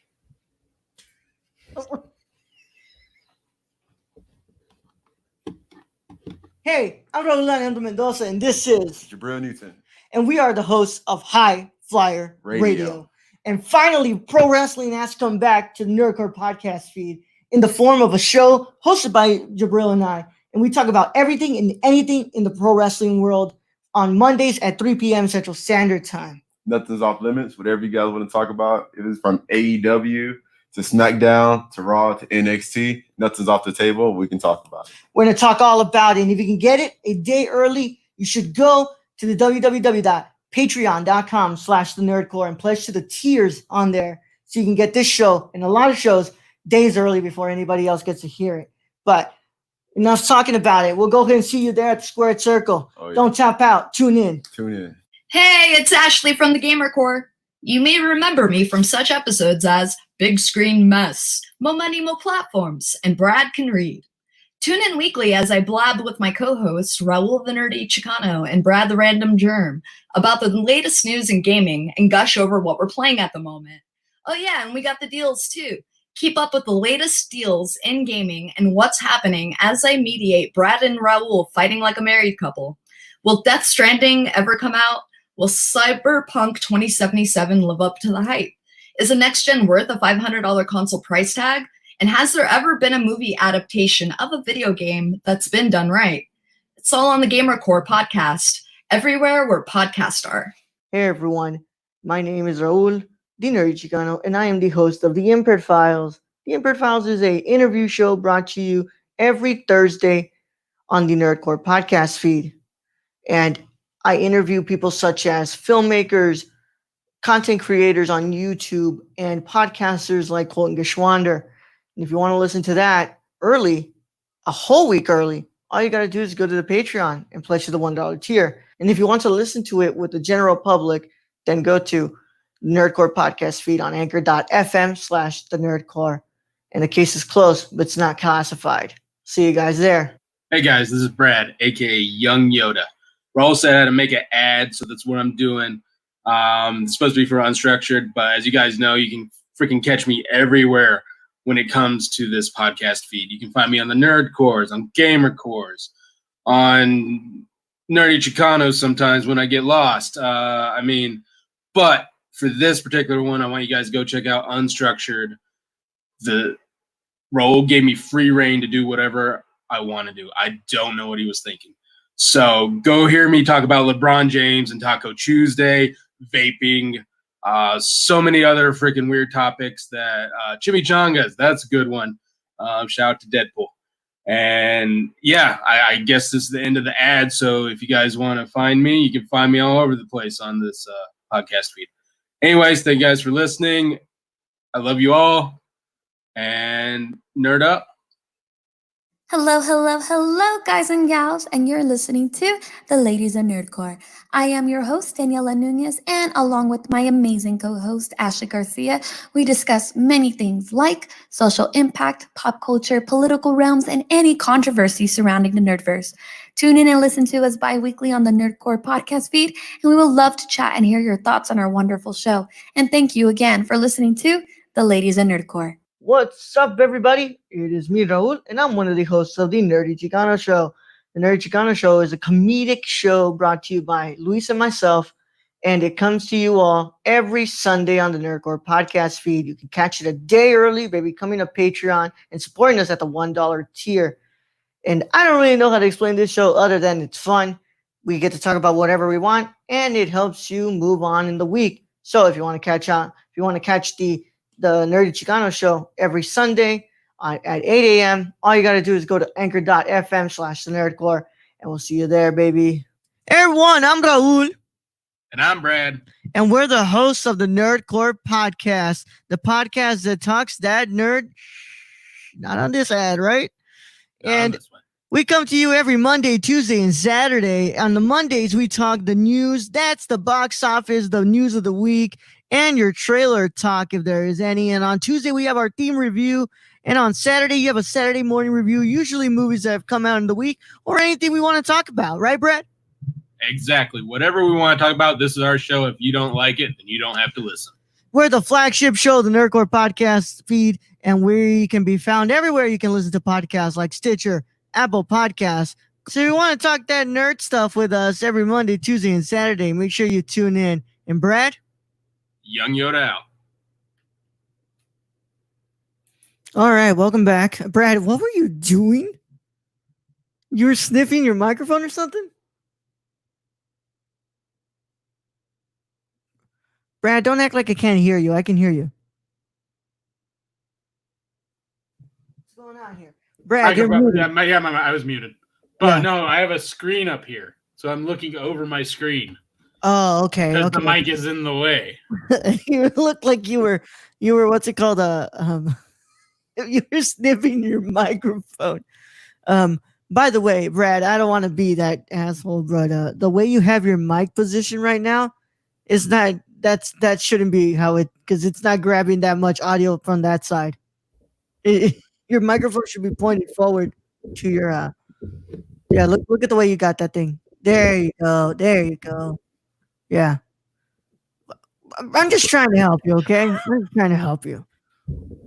Hey, I'm Raul Mendoza, and this is Jabril Newton. And we are the hosts of High Flyer Radio. And finally, pro wrestling has come back to the Nerdcore podcast feed in the form of a show hosted by Jabril and I. and we talk about everything and anything in the pro wrestling world on Mondays at 3 p.m. Central Standard Time. Nothing's off limits. Whatever you guys want to talk about, it is from AEW to SmackDown to Raw to NXT. Nothing's off the table. We can talk about it. We're going to talk all about it. And if you can get it a day early, you should go to the www.patreon.com/thenerdcore and pledge to the tiers on there so you can get this show and a lot of shows days early before anybody else gets to hear it. But enough talking about it. We'll go ahead and see you there at the Squared Circle. Oh, yeah. Don't tap out. Tune in. Hey, it's Ashley from the Gamer Core. You may remember me from such episodes as Big Screen Mess, Mo Money Mo Platforms, and Brad Can Read. Tune in weekly as I blab with my co-hosts Raul the Nerdy Chicano and Brad the Random Germ about the latest news in gaming and gush over what we're playing at the moment. Oh yeah, and we got the deals too. Keep up with the latest deals in gaming and what's happening as I mediate Brad and Raul fighting like a married couple. Will Death Stranding ever come out? Will Cyberpunk 2077 live up to the hype? Is a next gen worth a $500 console price tag? And has there ever been a movie adaptation of a video game that's been done right? It's all on the Gamer Core podcast, everywhere where podcasts are. Hey everyone, my name is Raul, the Nerdy Chicano, and I am the host of The Impaired Files. The Impaired Files is an interview show brought to you every Thursday on the Nerdcore podcast feed. And I interview people such as filmmakers, content creators on YouTube, and podcasters like Colton Geschwander. And if you want to listen to that early, a whole week early, all you got to do is go to the Patreon and pledge to the $1 tier. And if you want to listen to it with the general public, then go to Nerdcore podcast feed on anchor.fm/thenerdcore. And the case is closed, but it's not classified. See you guys there. Hey guys, this is Brad, aka Young Yoda. Raul said I had to make an ad, so that's what I'm doing. It's supposed to be for Unstructured, but as you guys know, you can freaking catch me everywhere when it comes to this podcast feed. You can find me on the Nerd Cores, on Gamer Cores, on Nerdy Chicanos sometimes when I get lost. But for this particular one, I want you guys to go check out Unstructured. The Raul gave me free reign to do whatever I want to do. I don't know what he was thinking. So go hear me talk about LeBron James and Taco Tuesday, vaping, so many other freaking weird topics that chimichangas, that's a good one. Shout out to Deadpool. And yeah, I guess this is the end of the ad. So if you guys want to find me, you can find me all over the place on this podcast feed. Anyways, thank you guys for listening. I love you all. And nerd up. Hello, hello, hello, guys and gals, and you're listening to The Ladies of Nerdcore. I am your host, Daniela Nunez, and along with my amazing co-host, Ashley Garcia, we discuss many things like social impact, pop culture, political realms, and any controversy surrounding the Nerdverse. Tune in and listen to us bi-weekly on the Nerdcore podcast feed, and we will love to chat and hear your thoughts on our wonderful show. And thank you again for listening to The Ladies of Nerdcore. What's up, everybody? It is me, Raul, and I'm one of the hosts of the Nerdy Chicano Show. The Nerdy Chicano Show is a comedic show brought to you by Luis and myself, and it comes to you all every Sunday on the Nerdcore podcast feed. You can catch it a day early by becoming a Patreon and supporting us at the $1 tier. And I don't really know how to explain this show other than it's fun. We get to talk about whatever we want, and it helps you move on in the week. So if you want to catch the Nerdy Chicano Show every Sunday at 8 a.m. All you got to do is go to anchor.fm/thenerdcore, and we'll see you there, baby. Hey, everyone, I'm Raul. And I'm Brad. And we're the hosts of the Nerdcore podcast, the podcast that talks that nerd. Not on this ad, right? Not and on this one. We come to you every Monday, Tuesday, and Saturday. On the Mondays, we talk the news. That's the box office, the news of the week, and your trailer talk if there is any. And on Tuesday, we have our theme review. And on Saturday, you have a Saturday morning review, usually movies that have come out in the week or anything we want to talk about. Right, Brett? Exactly. Whatever we want to talk about, this is our show. If you don't like it, then you don't have to listen. We're the flagship show, the Nerdcore podcast feed, and we can be found everywhere you can listen to podcasts like Stitcher, Apple Podcasts. So if you want to talk that nerd stuff with us every Monday, Tuesday, and Saturday, make sure you tune in. And Brad? Young Yoda out. All right, welcome back. Brad, what were you doing? You were sniffing your microphone or something? Brad, don't act like I can't hear you. I can hear you. What's going on here? Brad, you're muted. I was muted. But no, I have a screen up here. So I'm looking over my screen. Oh, okay. Because the mic is in the way. You look like you were what's it called? You were sniffing your microphone. By the way, Brad, I don't want to be that asshole, but the way you have your mic position right now is not that shouldn't be how it, because it's not grabbing that much audio from that side. Your microphone should be pointed forward to your yeah, look at the way you got that thing. There you go. There you go. Yeah. I'm just trying to help you, okay? I'm just trying to help you.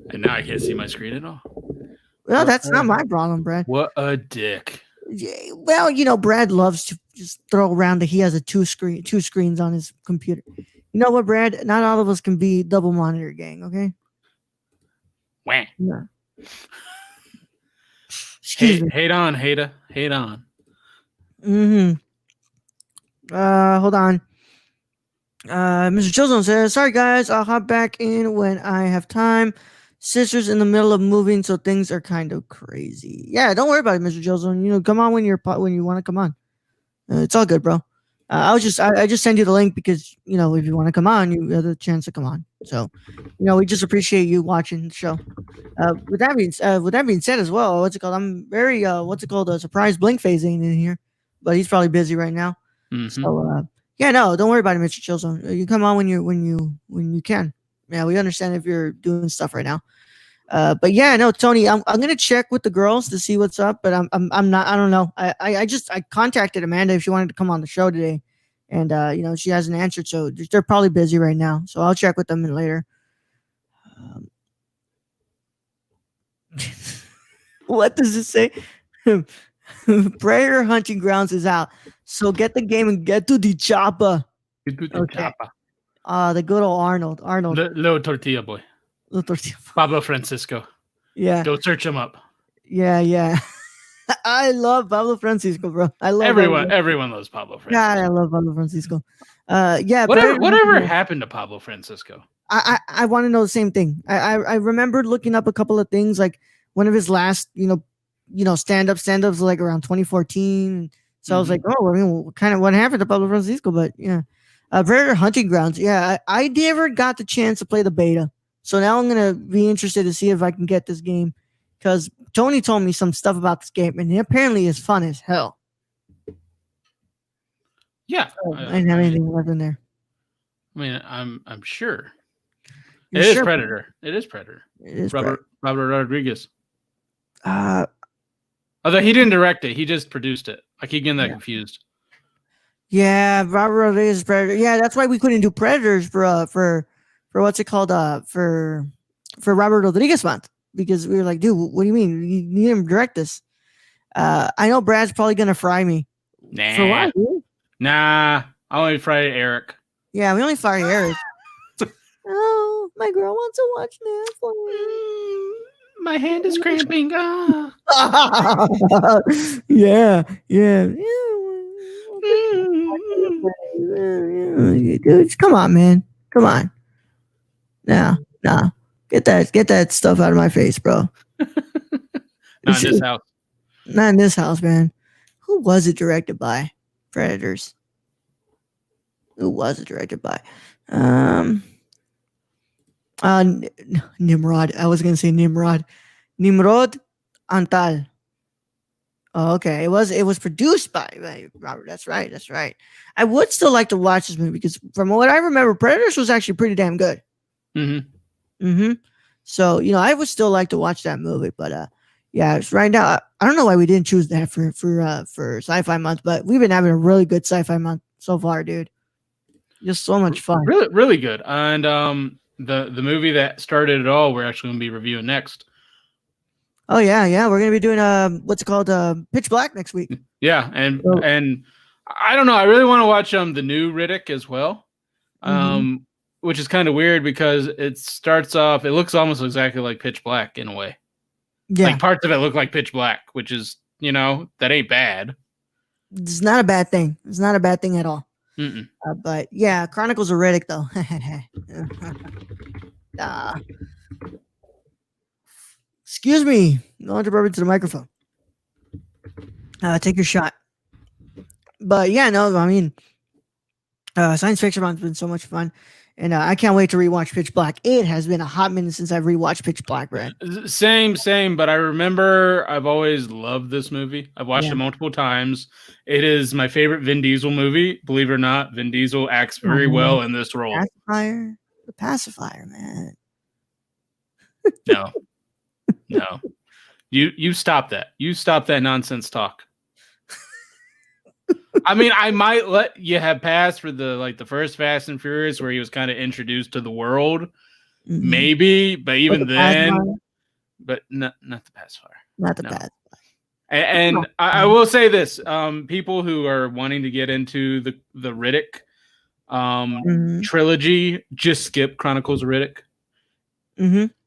And now I can't see my screen at all. Well, that's not my problem, Brad. What a dick. Well, Brad loves to just throw around that he has two screens on his computer. You know what, Brad? Not all of us can be double monitor gang, okay? Wah. Yeah. Hate on. Mm-hmm. Hold on. Mr. Chilson says, sorry guys, I'll hop back in when I have time. Sister's in the middle of moving, so things are kind of crazy. Yeah, don't worry about it, Mr. Chilson. Come on when you want to come on. It's all good, bro. I just send you the link because if you want to come on, you have the chance to come on. So, we just appreciate you watching the show. With that being said as well, what's it called? I'm very a surprise Blink phase ain't in here, but he's probably busy right now. Mm-hmm. So yeah, no, don't worry about it, Mr. Chillzone. You come on when you can. Yeah, we understand if you're doing stuff right now. But yeah, no, Tony, I'm gonna check with the girls to see what's up, but I'm not. I don't know. I contacted Amanda if she wanted to come on the show today, and she hasn't answered, so they're probably busy right now. So I'll check with them later. What does it say? Prayer Hunting Grounds is out, so get the game and get to the chopper. Okay. The good old Arnold. Little tortilla boy. Pablo Francisco. Yeah. Go search him up. Yeah. I love Pablo Francisco, bro. I love everyone loves Pablo Francisco. God, I love Pablo Francisco. Yeah. Whatever happened to Pablo Francisco? I want to know the same thing. I remembered looking up a couple of things, like one of his last, stand-ups like around 2014. So I was like, what happened to Pablo Francisco? But yeah. Predator Hunting Grounds. Yeah, I never got the chance to play the beta. So now I'm going to be interested to see if I can get this game, because Tony told me some stuff about this game, and it apparently is fun as hell. Yeah. I didn't have anything left in there. I mean, I'm sure. It is Predator. It is Predator. It is Robert Rodriguez. Although he didn't direct it, he just produced it. I keep getting that confused. Yeah, Robert Rodriguez Predator. Yeah, that's why we couldn't do Predators for what's it called? For Robert Rodriguez month, because we were like, dude, what do you mean? You need him to direct this. I know Brad's probably gonna fry me. Nah. For what, dude? Nah. I only fry Eric. Yeah, we only fry Eric. Oh, my girl wants to watch Netflix. My hand is cramping. Yeah. Dude, come on, man. Come on. Nah. Get that stuff out of my face, bro. Not in this house. Not in this house, man. Who was it directed by? Predators. Who was it directed by? Nimrod. I was gonna say Nimrod. Nimrod Antal. Oh, okay. It was produced by Robert. That's right. I would still like to watch this movie because from what I remember, Predators was actually pretty damn good. Mm-hmm. So, I would still like to watch that movie, but yeah, right now I don't know why we didn't choose that for Sci-Fi Month, but we've been having a really good Sci-Fi Month so far, dude. Just so much fun. Really, really good. And the movie that started it all, we're actually going to be reviewing next. Oh yeah, we're gonna be doing what's it called, Pitch Black next week. Yeah, and I don't know. I really want to watch the new Riddick as well, which is kind of weird because it starts off. It looks almost exactly like Pitch Black in a way. Yeah, like parts of it look like Pitch Black, which is that ain't bad. It's not a bad thing. It's not a bad thing at all. Mm-mm. But yeah, Chronicles of Riddick though. Excuse me. No interrupting to the microphone. Take your shot. But yeah, no, I mean, Science Fiction Month's been so much fun. And I can't wait to rewatch Pitch Black. It has been a hot minute since I've rewatched Pitch Black, Brad. Same. But I remember I've always loved this movie. I've watched it multiple times. It is my favorite Vin Diesel movie. Believe it or not, Vin Diesel acts very well in this role. The pacifier, man. No. You stop that. You stop that nonsense talk. I mean, I might let you have passed for the first Fast and Furious where he was kind of introduced to the world, maybe, but even then, but not the pacifier. Not the pacifier. And I will say this: people who are wanting to get into the Riddick trilogy, just skip Chronicles of Riddick.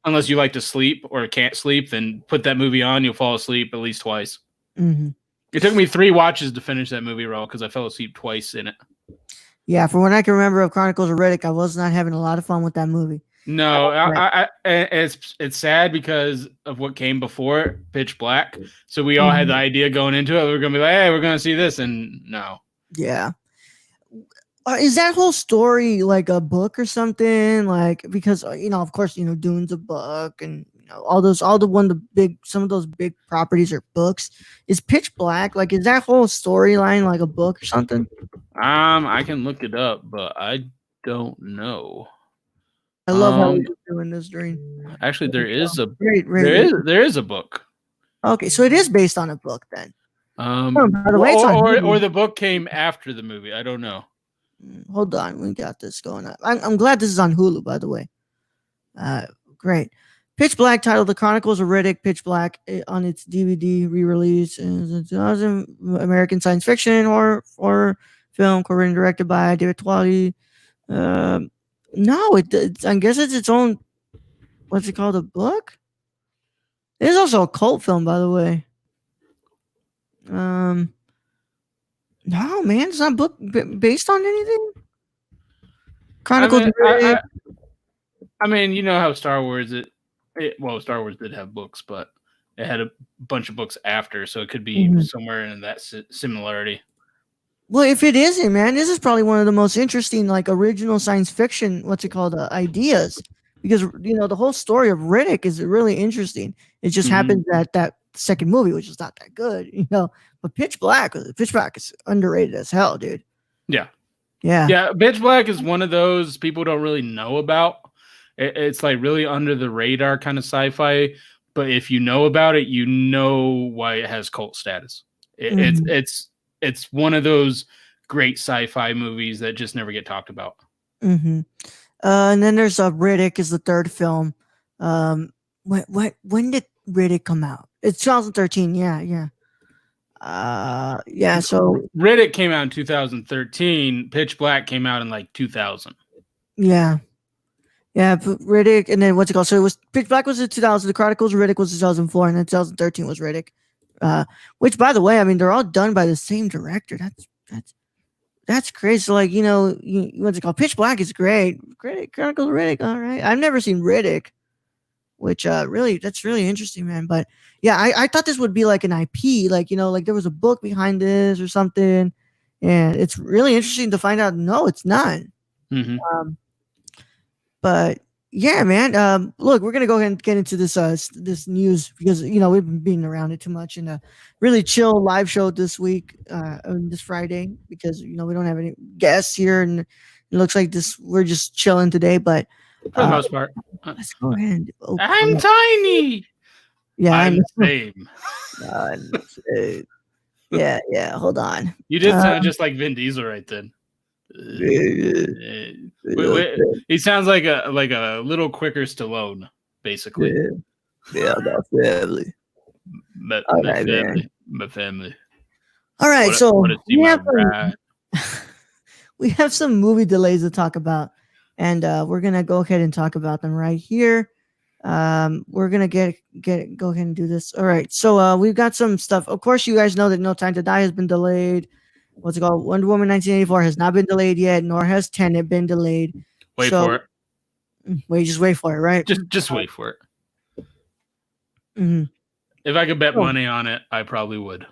Unless you like to sleep or can't sleep, then put that movie on. You'll fall asleep at least twice. It took me 3 watches to finish that movie, Raul, because I fell asleep twice in it. Yeah, from what I can remember of Chronicles of Riddick, I was not having a lot of fun with that movie. No, it's sad because of what came before it, Pitch Black. So we all had the idea going into it. We were going to be like, hey, we're going to see this. And no. Yeah. Is that whole story like a book or something? Like, because, of course, Dune's a book and, some of those big properties are books. Is Pitch Black, like, is that whole storyline like a book or something? I can look it up, but I don't know. I love how we're doing this, Dream. Actually, there is a there is a book. Okay, so it is based on a book then. By the way, or the book came after the movie. I don't know. Hold on, we got this going on. I'm glad this is on Hulu, by the way. Great. Pitch Black, titled The Chronicles of Riddick, Pitch Black, on its DVD re-release, is a 2000 American science fiction horror film, co-written and directed by David Twally. No, I guess it's its own. What's it called? A book? It is also a cult film, by the way. No, man, it's not book based on anything. Chronicles. I mean, you know how Star Wars Star Wars did have books, but it had a bunch of books after, so it could be somewhere in that similarity. Well, if it isn't, man, this is probably one of the most interesting, like, original science fiction, ideas. Because, the whole story of Riddick is really interesting. It just happens that second movie, which is not that good, But Pitch Black is underrated as hell, dude. Yeah. Pitch Black is one of those people don't really know about. It's like really under the radar kind of sci-fi, but if you know about it, you know why it has cult status. It's one of those great sci-fi movies that just never get talked about. And then there's Riddick is the third film. When did Riddick come out? It's 2013. Yeah. So Riddick came out in 2013. Pitch Black came out in like 2000. Yeah, Riddick, and then what's it called? So it was Pitch Black was in 2000. The Chronicles of Riddick was 2004, and then 2013 was Riddick. Which, by the way, I mean, they're all done by the same director. That's crazy. So, like, what's it called? Pitch Black is great. Chronicles of Riddick, all right. I've never seen Riddick, which that's really interesting, man. But yeah, I thought this would be like an IP, like like there was a book behind this or something, and it's really interesting to find out. No, it's not. But yeah, man. Look, we're gonna go ahead and get into this this news because we've been beating around it too much, and really chill live show this week, this Friday, because we don't have any guests here, and it looks like we're just chilling today. But for the most part, let's go ahead. I'm tiny. Yeah, I'm the same. Yeah. Hold on. You did sound just like Vin Diesel right then. He sounds like a little quicker Stallone, basically. Yeah, my family. My family. All right, we have some movie delays to talk about, and we're gonna go ahead and talk about them right here. We're gonna go ahead and do this. All right. So we've got some stuff. Of course, you guys know that No Time to Die has been delayed. What's it called? Wonder Woman 1984 has not been delayed yet, nor has Tenet been delayed. Wait for it. Just wait for it, right? Just wait for it. Mm-hmm. If I could bet money on it, I probably would.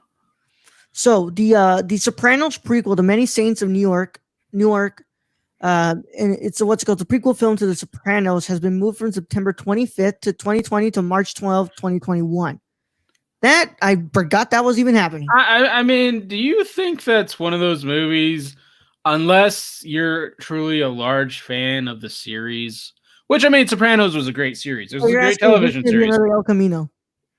So the Sopranos prequel, The Many Saints of Newark, and it's what's called the prequel film to The Sopranos has been moved from September 25th to 2020 to March 12th, 2021. That I forgot that was even happening. I mean, do you think that's one of those movies, unless you're truly a large fan of the series? Which, I mean, Sopranos was a great series. It was a great television series. Another El Camino.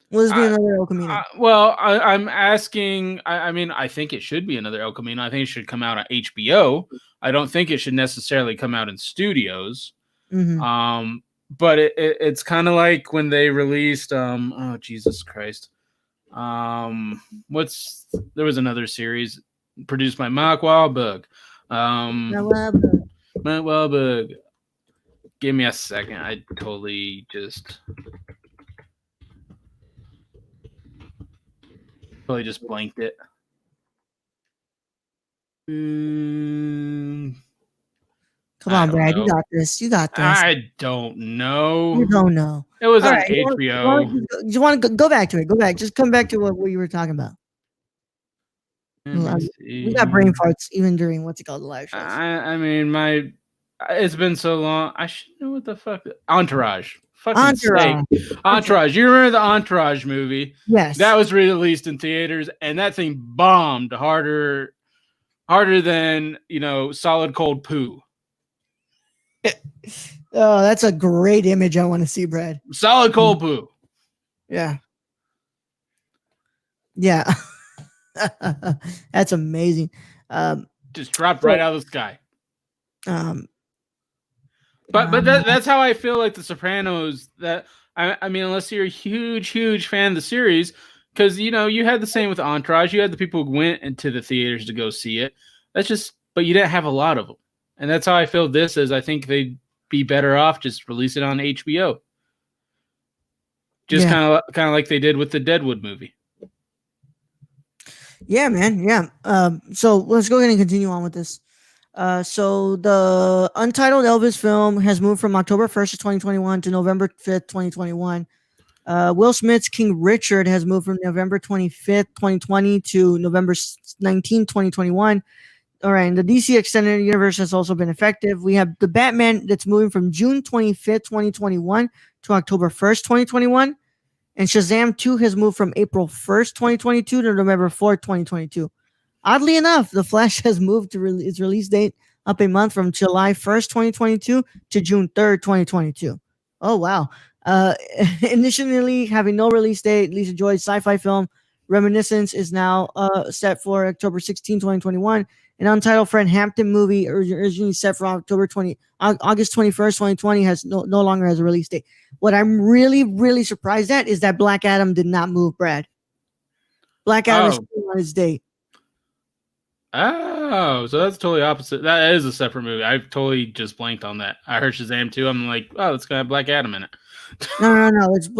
Will this be another El Camino? Well, I'm asking. I mean, I think it should be another El Camino. I think it should come out on HBO. I don't think it should necessarily come out in studios. Mm-hmm. But it's kind of like when they released. Oh, Jesus Christ. There was another series produced by Mark Wahlberg. Mark Wahlberg. Give me a second. I totally just blanked it. Come on, Brad. You got this. You got this. I don't know. You don't know. It was on HBO. You want to go back to it? Go back. Just come back to what you were talking about. We got brain farts even during what's it called, the live shows. I mean, it's been so long. I should know what the fuck. Entourage. Entourage. You remember the Entourage movie? Yes. That was released in theaters, and that thing bombed harder than solid cold poo. Oh, that's a great image I want to see, Brad. Solid cold poo. Yeah. Yeah. That's amazing. Just dropped right out of the sky. But that's how I feel like The Sopranos. That I mean, unless you're a huge fan of the series, because you had the same with Entourage. You had the people who went into the theaters to go see it. But you didn't have a lot of them, and that's how I feel. This is. I think they'd be better off just release it on HBO. Just kind of like they did with the Deadwood movie. Yeah, man. Yeah. So let's go ahead and continue on with this. So the untitled Elvis film has moved from October 1st of 2021 to November 5th, 2021. Will Smith's King Richard has moved from November 25th, 2020 to November 19th, 2021. All right, and the DC Extended Universe has also been effective. We have the Batman that's moving from June 25th, 2021 to October 1st, 2021. And Shazam 2 has moved from April 1st, 2022 to November 4th, 2022. Oddly enough, The Flash has moved to its release date up a month from July 1st, 2022 to June 3rd, 2022. Oh, wow. Initially having no release date, Lisa Joy's sci-fi film Reminiscence is now set for October 16, 2021. An untitled Fred Hampton movie originally set for August 21st, 2020 has no longer has a release date. What I'm really, really surprised at is that Black Adam did not move, Brad. Black Adam is still on his date. Oh, so that's totally opposite. That is a separate movie. I've totally just blanked on that. I heard Shazam 2. I'm like, oh, it's going to have Black Adam in it. No.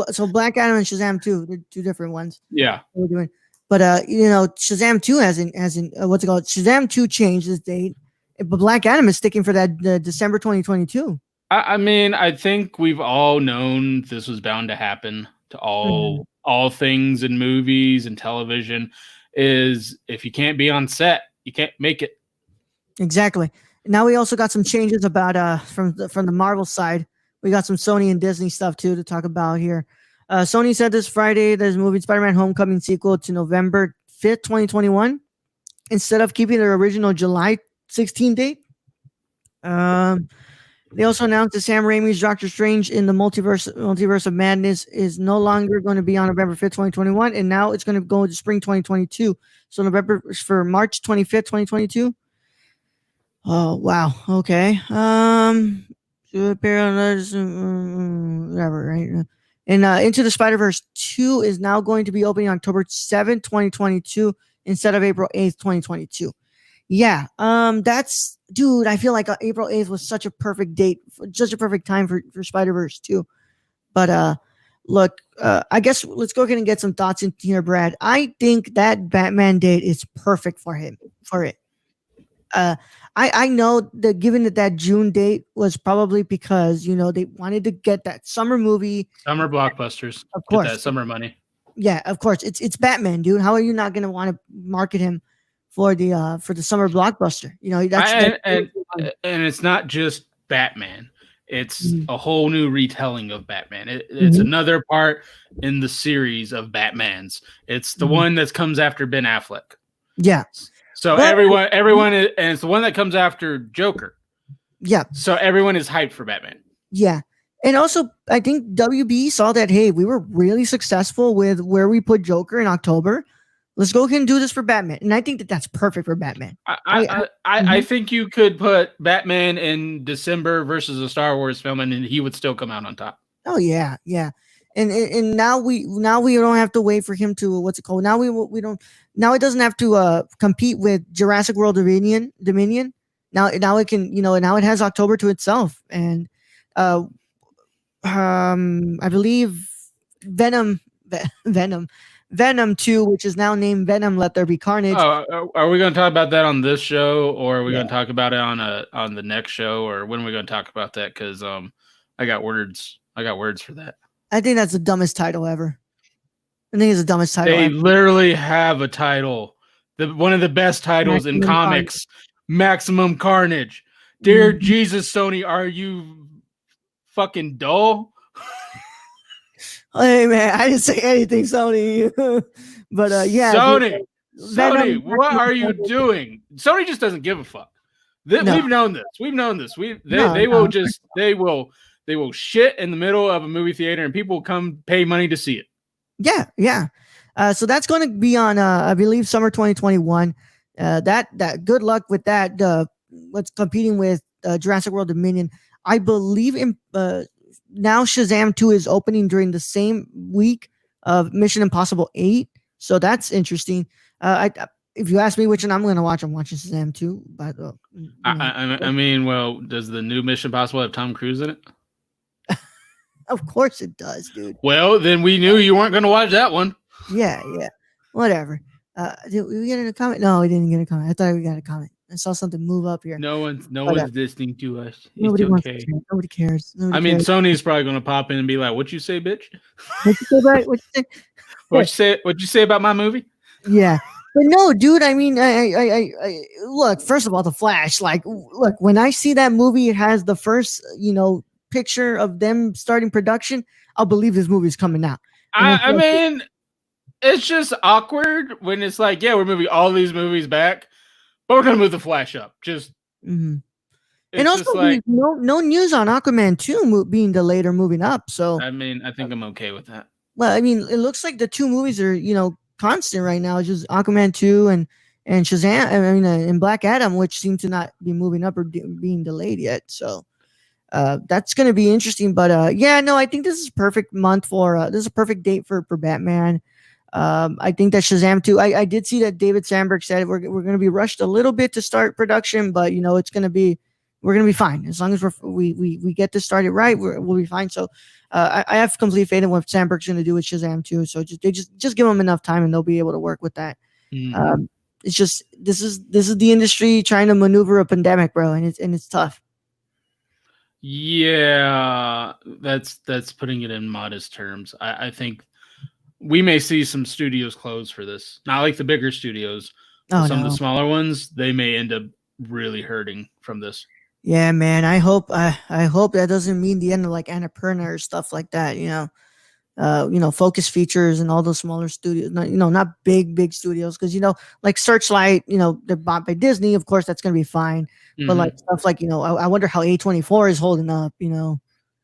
So Black Adam and Shazam 2, they're two different ones. Yeah. We're doing. But Shazam 2 hasn't what's it called? Shazam 2 changed its date, but Black Adam is sticking for that December 2022. I mean, I think we've all known this was bound to happen to all things in movies and television. Is if you can't be on set, you can't make it. Exactly. Now we also got some changes about from the Marvel side. We got some Sony and Disney stuff too to talk about here. Sony said this Friday there's moving Spider-Man Homecoming sequel to November 5th, 2021, instead of keeping their original July 16 date. They also announced that Sam Raimi's Doctor Strange in the Multiverse of Madness is no longer going to be on November 5th, 2021, and now it's going to go into spring 2022. So November for March 25th, 2022. Oh, wow. Okay. Whatever, right? And Into the Spider-Verse 2 is now going to be opening October 7th, 2022 instead of April 8th, 2022. Yeah, that's, dude, I feel like April 8th was such a perfect date, such a perfect time for Spider-Verse 2. But look, I guess let's go ahead and get some thoughts in here, Brad. I think that Batman date is perfect for him. For it. I know that given that June date was probably because they wanted to get that summer movie, summer blockbusters, of course, get that summer money. Yeah, of course, it's Batman, dude. How are you not going to want to market him for the summer blockbuster? And it's not just Batman. It's a whole new retelling of Batman. It's another part in the series of Batmans. It's the one that comes after Ben Affleck. Yeah. So everyone is, and it's the one that comes after Joker. Yeah. So everyone is hyped for Batman. Yeah. And also, I think WB saw that, hey, we were really successful with where we put Joker in October. Let's go ahead and do this for Batman. And I think that's perfect for Batman. I think you could put Batman in December versus a Star Wars film, and he would still come out on top. Oh, yeah. Yeah. And now we don't have to wait for him to, what's it called? Now we don't, now it doesn't have to compete with Jurassic World Dominion. Now it can, now it has October to itself. And I believe Venom 2, which is now named Venom Let There Be Carnage. Oh, are we going to talk about that on this show, or are we going to talk about it on the next show, or when are we going to talk about that? Because I got words for that. I think that's the dumbest title ever. I think it's the dumbest title. They literally have a title, one of the best titles in comics, Maximum Carnage. Dear Jesus, Sony, are you fucking dull? Hey man, I didn't say anything, Sony. But yeah, Sony, what are you doing? Sony just doesn't give a fuck. We've known this. They will shit in the middle of a movie theater, and people will come pay money to see it. Yeah. So that's going to be on, I believe, summer 2021. That good luck with that. What's competing with Jurassic World Dominion? I believe now Shazam 2 is opening during the same week of Mission Impossible 8. So that's interesting. If you ask me which one I'm going to watch, I'm watching Shazam 2. But I mean, well, does the new Mission Impossible have Tom Cruise in it? Of course it does, dude. Well, then we knew you weren't going to watch that one. Yeah. Whatever. Did we get a comment? No, we didn't get a comment. I thought we got a comment. I saw something move up here. No one's listening to us. Nobody it's okay. Nobody cares. Sony's probably going to pop in and be like, "What you say, bitch? What you say, right? What you say about my movie?" Yeah. But no, dude, I mean, I look, first of all, The Flash, look, when I see that movie, it has the first, picture of them starting production, I'll believe this movie's coming out. I mean, it's just awkward when it's like, yeah, we're moving all these movies back, but we're going to move The Flash up. Just, and also, like, no news on Aquaman 2 being delayed or moving up. So, I mean, I think I'm okay with that. Well, I mean, it looks like the two movies are, constant right now. It's just Aquaman 2 and Shazam, and Black Adam, which seem to not be moving up or being delayed yet. So that's going to be interesting. But I think this is perfect month this is a perfect date for Batman. I think that Shazam 2, I did see that David Sandberg said we're going to be rushed a little bit to start production, but we're going to be fine as long as we get this started right. We'll be fine. So I have complete faith in what Sandberg's going to do with Shazam 2. So just give them enough time and they'll be able to work with that. It's just this is the industry trying to maneuver a pandemic, bro, and it's tough. Yeah, that's putting it in modest terms. I think we may see some studios close for this. Not like the bigger studios. Some of the smaller ones, they may end up really hurting from this. Yeah, man. I hope that doesn't mean the end of like Annapurna or stuff like that. Focus Features and all those smaller studios. Not big studios, because like Searchlight. They're bought by Disney. Of course, that's gonna be fine. But like stuff like I wonder how A24 is holding up.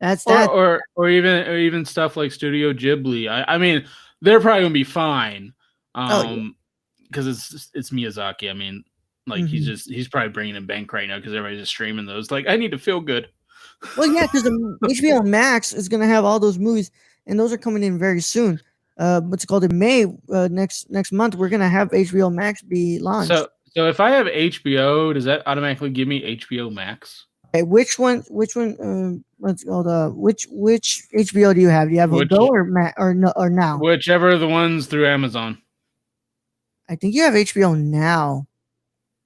That's that. Or even stuff like Studio Ghibli. I mean, they're probably gonna be fine. Because it's Miyazaki. I mean, like he's probably bringing in bank right now because everybody's just streaming those. Like, I need to feel good. Well, yeah, because HBO Max is gonna have all those movies, and those are coming in very soon. What's it called in May next month? We're gonna have HBO Max be launched. So if I have HBO, does that automatically give me HBO Max? Okay, which one? Let's go. Which HBO do you have? Do you have Go or no or Now? Whichever the ones through Amazon. I think you have HBO Now,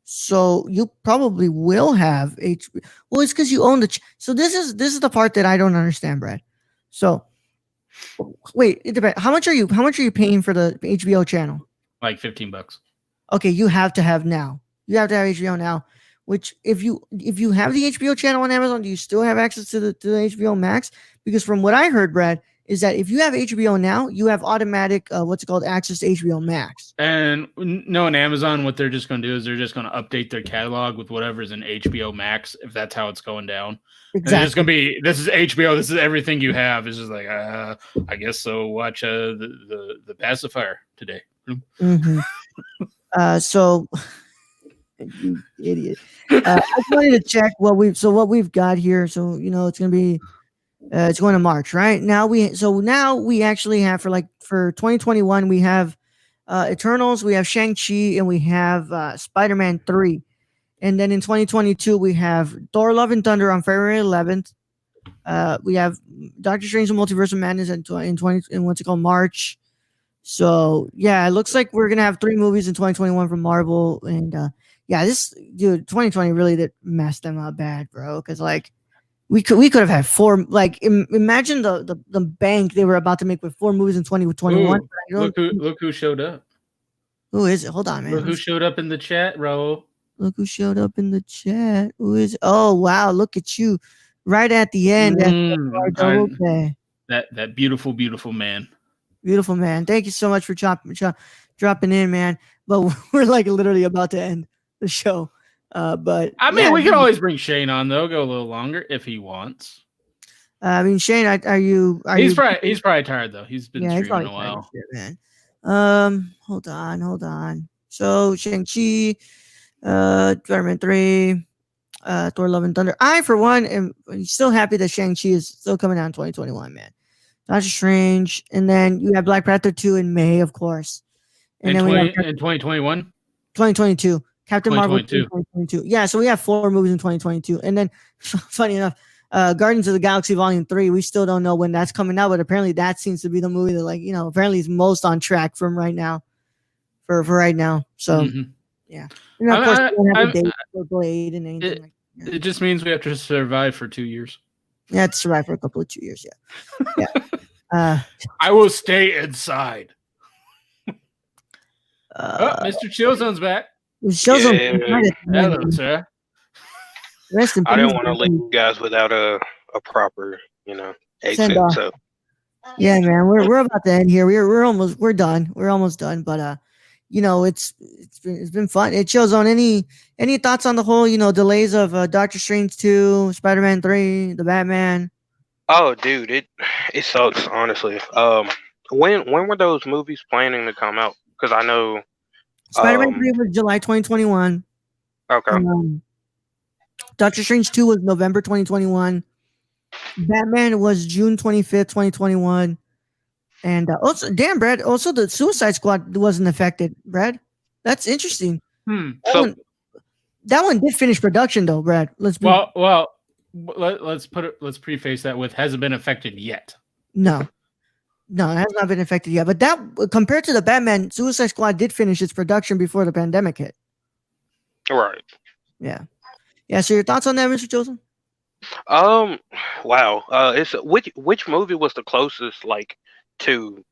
so you probably will have HBO. Well, it's because you own the. So this is the part that I don't understand, Brad. So wait, it depends. How much are you paying for the HBO channel? Like $15. Okay, you have to have Now. You have to have HBO Now. Which if you have the HBO channel on Amazon, do you still have access to the HBO Max? Because from what I heard, Brad, is that if you have HBO Now, you have automatic access to HBO Max. And knowing Amazon, what they're just going to do is they're just going to update their catalog with whatever's in HBO Max, if that's how it's going down. Exactly. And it's going to be, this is HBO, this is everything you have. It's just like, I guess so. Watch the pacifier today. Mm-hmm. So. You idiot. I just wanted to check what we've got here. So it's gonna be it's going to March, right? Now we actually have for 2021 we have Eternals, we have Shang-Chi, and we have Spider-Man 3. And then in 2022 we have Thor: Love and Thunder on February 11th. We have Doctor Strange and Multiverse of Madness in March. So yeah, it looks like we're gonna have 3 movies in 2021 from Marvel, and yeah, 2020 really did mess them up bad, bro. Because we could have had 4. Imagine the bank they were about to make with 4 movies in 2021. Look who showed up. Who is it? Hold on, man. Look who showed up in the chat, Raul. Look who showed up in the chat. Who is it? Oh wow, look at you, right at the end. That beautiful man. Beautiful man. Thank you so much for dropping in, man. But we're literally about to end the show. But I mean, we can always bring Shane on though. Go a little longer if he wants. I mean, Shane, He's probably tired though. He's been streaming a while, man. Hold on. So Shang-Chi, Spider-Man 3, Thor: Love and Thunder. I, for one, am still happy that Shang-Chi is still coming out in 2021, man. Doctor Strange, and then you have Black Panther 2 in May, of course. And then we have in 2021? 2022. Captain Marvel 2022. Yeah, so we have 4 movies in 2022. And then, funny enough, Guardians of the Galaxy Volume 3, we still don't know when that's coming out, but apparently that seems to be the movie that, apparently is most on track from right now, for right now. So, yeah. And of course, we don't have a date for Blade and anything like that. It just means we have to survive for 2 years. Yeah, to survive for a couple of 2 years, yeah. I will stay inside. Mr. Chillzone's back. Hello, sir. Rest in peace. I didn't want to leave you guys without a proper, exit. So yeah, man, we're about to end here. We're done. We're almost done. But it's been fun. Chillzone, any thoughts on the whole delays of Doctor Strange 2, Spider-Man 3, the Batman? Oh, dude, it sucks, honestly. When were those movies planning to come out? Because I know Spider-Man 3 was July 2021. Okay. Doctor Strange 2 was November 2021. Batman was June 25th, 2021. And also, damn, Brad, also the Suicide Squad wasn't affected, Brad. That's interesting. That one did finish production, though, Brad. Let's preface that with hasn't been affected yet. No, it has not been affected yet. But that, compared to the Batman, Suicide Squad did finish its production before the pandemic hit. Right. Yeah. So your thoughts on that, Mr. Joseph? Wow. It's which movie was the closest, to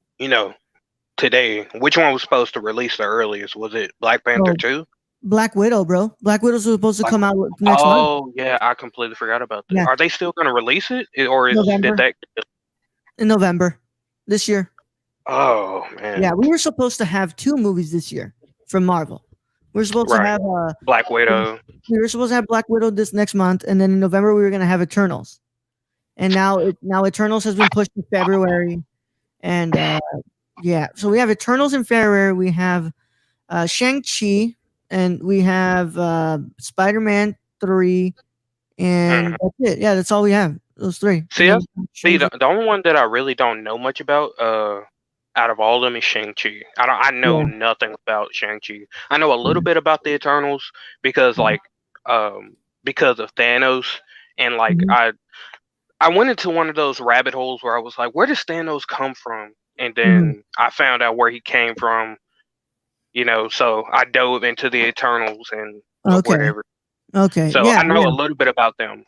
today? Which one was supposed to release the earliest? Was it Black Panther 2? Black Widow, bro. Black Widow's supposed to come out next month. Oh, yeah, I completely forgot about that. Yeah. Are they still going to release it, or did that in November this year? Oh man. Yeah, we were supposed to have 2 movies this year from Marvel. We were supposed to have Black Widow. We were supposed to have Black Widow this next month, and then in November we were going to have Eternals. And now Eternals has been pushed to February. And so we have Eternals in February. We have Shang-Chi, and we have Spider-Man 3, and that's it. Yeah, that's all we have. Those 3. See, the only one that I really don't know much about out of all of them is Shang-Chi. I know nothing about Shang-Chi. I know a little bit about the Eternals because of Thanos and like Mhm. I went into one of those rabbit holes where I was like, where does Thanos come from? And Mhm. then I found out where he came from. So I dove into the Eternals and Okay. whatever. Okay. So Yeah. I know Yeah. a little bit about them,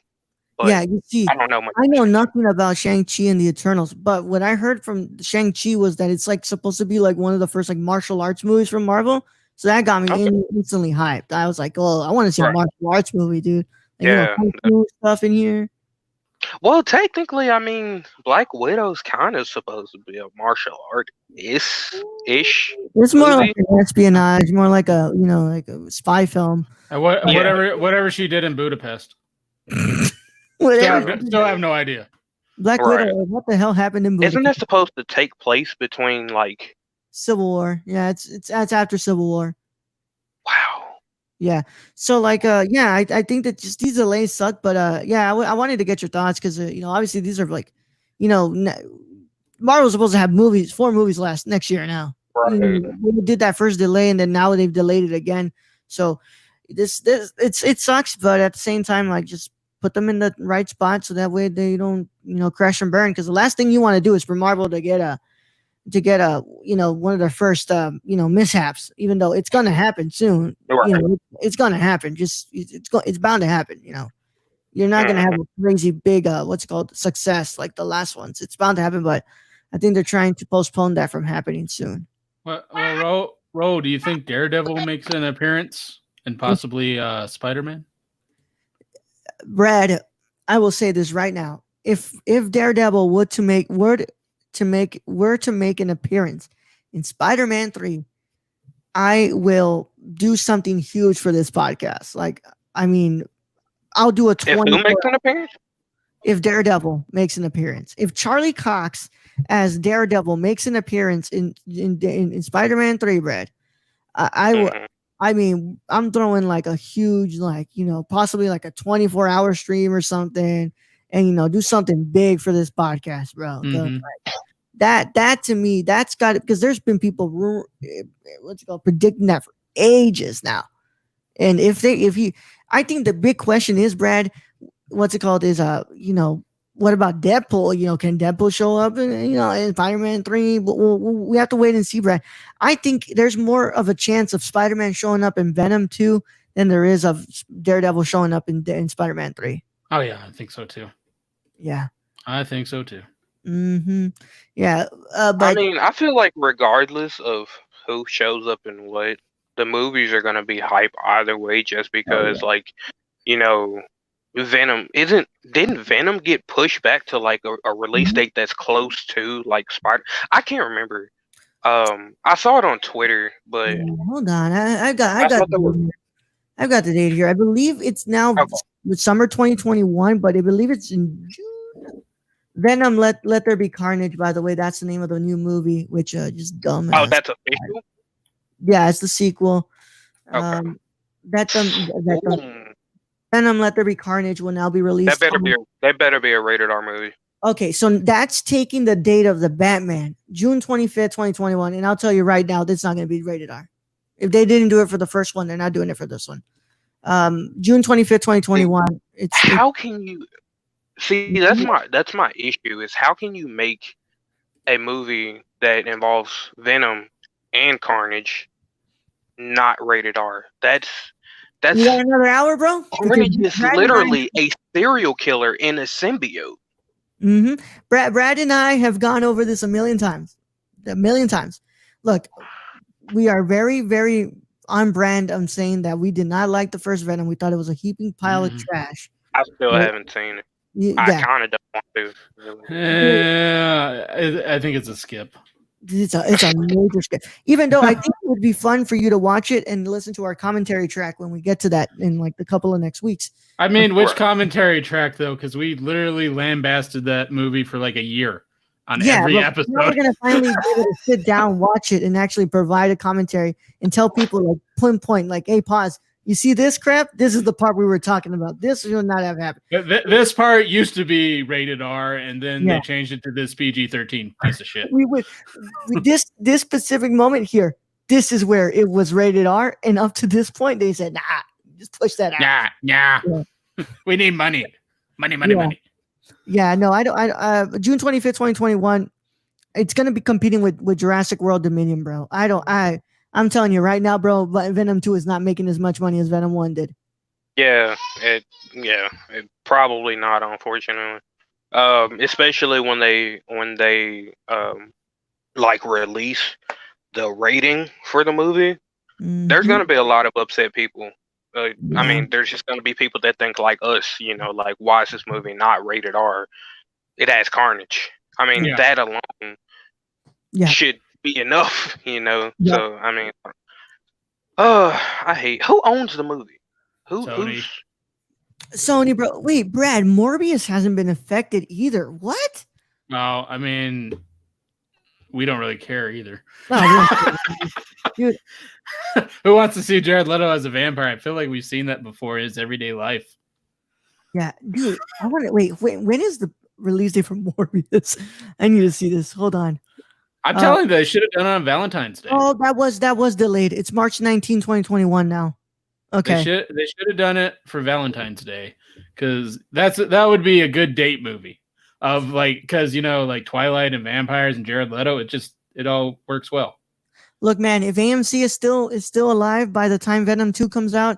Yeah. but You see, I don't know much. I know nothing about Shang-Chi and the Eternals, but what I heard from Shang-Chi was that it's like supposed to be like one of the first like martial arts movies from Marvel. So that got me Okay. instantly hyped. I was like, oh, I want to see a Right. martial arts movie, dude. Like, Yeah. kung fu stuff in here. Well, technically, I mean, Black Widow's kind of supposed to be a martial art ish It's more like movie. an espionage, more like like a spy film. Whatever she did in Budapest. Whatever. Still have no idea. Black Right. Widow. What the hell happened in Isn't that Budapest? supposed to take place between like? Civil War? Yeah, it's after Civil War. Wow. Yeah. So like yeah, I think that just these delays suck, but yeah, I wanted to get your thoughts because obviously these are like Marvel's supposed to have 4 movies next year now. Right. We did that first delay and then now they've delayed it again. So this it sucks, but at the same time, like just put them in the right spot so that way they don't crash and burn. Because the last thing you want to do is for Marvel to get a one of their first mishaps, even though it's gonna happen soon. Right. It's gonna happen. Just it's bound to happen. You're not gonna have a crazy big what's it called success like the last ones. It's bound to happen, but I think they're trying to postpone that from happening soon. Well, Ro, do you think Daredevil makes an appearance and possibly Spider-Man? Brad, I will say this right now. If Daredevil were to make an appearance in Spider-Man 3, I will do something huge for this podcast. Like, I mean, I'll do a 20. If who makes an appearance? If Daredevil makes an appearance. If Charlie Cox as Daredevil makes an appearance in Spider-Man 3, Brad, I will. I mean, I'm throwing like a huge, possibly like a 24-hour stream or something, and do something big for this podcast, bro. Mm-hmm. That to me, that's got it because there's been people predicting that for ages now. And I think the big question is, Brad, is what about Deadpool? Can Deadpool show up in Spider-Man 3? We have to wait and see, Brad. I think there's more of a chance of Spider-Man showing up in Venom 2 than there is of Daredevil showing up in Spider-Man 3. Oh yeah, I think so too. Yeah, I think so too. Mm-hmm. Yeah, but I mean, I feel like regardless of who shows up and what, the movies are gonna be hype either way. Just because, Venom didn't Venom get pushed back to like a release date that's close to like Spider? I can't remember. I saw it on Twitter, but hold on, I've got the date here. I believe it's now summer 2021, but I believe it's in June. Venom, Let There Be Carnage. By the way, that's the name of the new movie, which just dumb. Oh, that's a sequel. Yeah, it's the sequel. Okay. Venom, Let There Be Carnage will now be released. That better be a rated R movie. Okay, so that's taking the date of the Batman, June 25th, 2021, and I'll tell you right now, that's not going to be rated R. If they didn't do it for the first one, they're not doing it for this one. June 25th, 2021. How can you see? That's my issue. Is how can you make a movie that involves Venom and Carnage not rated R? That's you got another hour, bro? Carnage is literally a serial killer in a symbiote. Mm-hmm. Brad and I have gone over this a million times. Look, we are very, very on brand. I'm saying that we did not like the first Venom. We thought it was a heaping pile of trash. I still haven't seen it. Yeah. I kind of don't want to. Yeah, I think it's a skip. It's a major skip. Even though I think it would be fun for you to watch it and listen to our commentary track when we get to that in like the couple of next weeks. I mean, which commentary track though? Because we literally lambasted that movie for like a year on every episode. Now we're gonna finally be able to sit down, watch it, and actually provide a commentary and tell people like pinpoint, like, hey, pause. You see this crap? This is the part we were talking about. This will not have happened. This part used to be rated R, and then they changed it to this PG-13 piece of shit. This specific moment here, this is where it was rated R, and up to this point, they said, nah, just push that out. Nah. We need money. Money. Yeah, no, I don't. June 25th, 2021. It's gonna be competing with Jurassic World Dominion, bro. I'm telling you right now, bro. But Venom 2 is not making as much money as Venom 1 did. Yeah, it probably not, unfortunately. Especially when they like release the rating for the movie. There's gonna be a lot of upset people. I mean, there's just gonna be people that think like us, like why is this movie not rated R? It has Carnage. I mean, that alone should be enough, So I mean, I hate who owns the movie. Sony. Sony, bro. Wait, Brad, Morbius hasn't been affected either. What? No, I mean, we don't really care either. Dude. Who wants to see Jared Leto as a vampire? I feel like we've seen that before in his everyday life. Yeah, dude. I want to wait. When is the release date for Morbius? I need to see this. Hold on. I'm telling you, they should have done it on Valentine's Day. Oh, that was delayed. It's March 19, 2021 now. Okay. They should have done it for Valentine's Day, because that would be a good date movie of because like Twilight and vampires and Jared Leto. It all works well. Look, man, if AMC is still alive by the time Venom 2 comes out,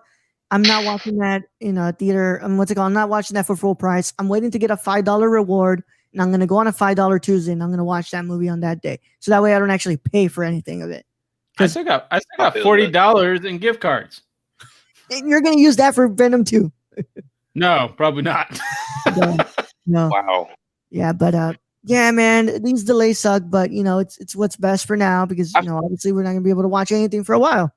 I'm not watching that in a theater. I'm not watching that for full price. I'm waiting to get a $5 reward, and I'm gonna go on a $5 Tuesday, and I'm gonna watch that movie on that day. So that way, I don't actually pay for anything of it. I still got $40 in gift cards. You're gonna use that for Venom 2? No, probably not. No. Wow. Yeah, but yeah, man, these delays suck, but it's what's best for now, because obviously we're not gonna be able to watch anything for a while.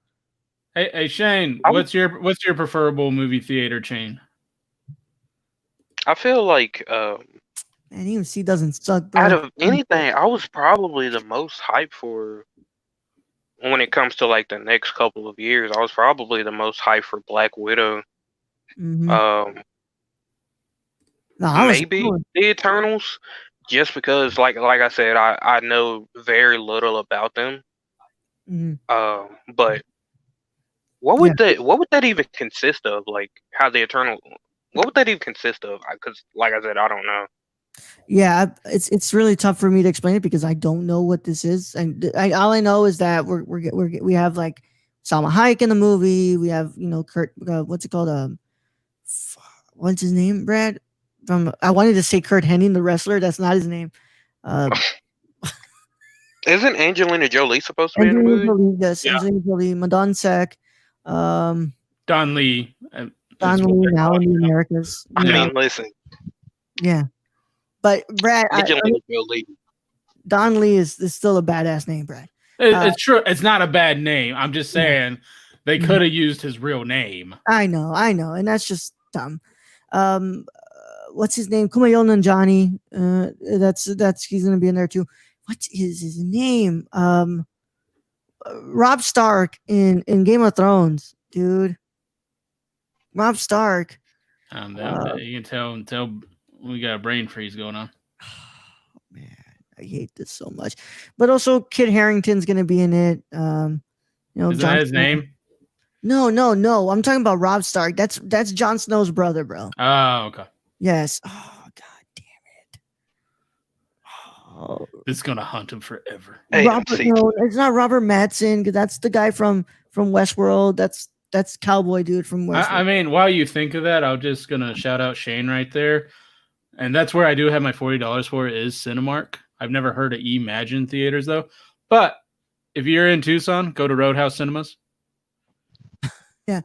Hey Shane, what's your preferable movie theater chain? I feel like man, AMC doesn't suck, bro. Out of anything, I was probably the most hyped for when it comes to like the next couple of years. I was probably the most hyped for Black Widow. Mm-hmm. Maybe the Eternals, just because like I said, I know very little about them. Mm-hmm. But what would that even consist of? Like how the Eternal, what would that even consist of? Because like I said, I don't know. Yeah, it's really tough for me to explain it because I don't know what this is, and all I know is that we have like Salma Hayek in the movie. We have Kurt. What's it called? What's his name? Brad. I wanted to say Kurt Hennig, the wrestler. That's not his name. Isn't Angelina Jolie supposed to be in the movie? Yes, yeah. Angelina Jolie, Madon Sek, Don Lee. Don Lee now in the Americas. I mean, listen. Yeah. But Brad, Jolie. Don Lee is still a badass name, Brad. It's true. It's not a bad name. I'm just saying they could have used his real name. I know, and that's just dumb. What's his name? Kumail Nanjiani. That's he's gonna be in there too. What is his name? Rob Stark in Game of Thrones, dude. Rob Stark. You can tell we got a brain freeze going on. Oh, man, I hate this so much. But also, Kit Harington's gonna be in it. Is that his name? No. I'm talking about Rob Stark. That's Jon Snow's brother, bro. Oh, okay. Yes. Oh, god damn it. Oh. It's gonna hunt him forever. No, it's not Robert Mattson, because that's the guy from Westworld. That's Cowboy dude from Westworld. I mean, while you think of that, I'm just gonna shout out Shane right there. And that's where I do have my $40 for is Cinemark. I've never heard of Imagine Theaters though. But if you're in Tucson, go to Roadhouse Cinemas. Yeah.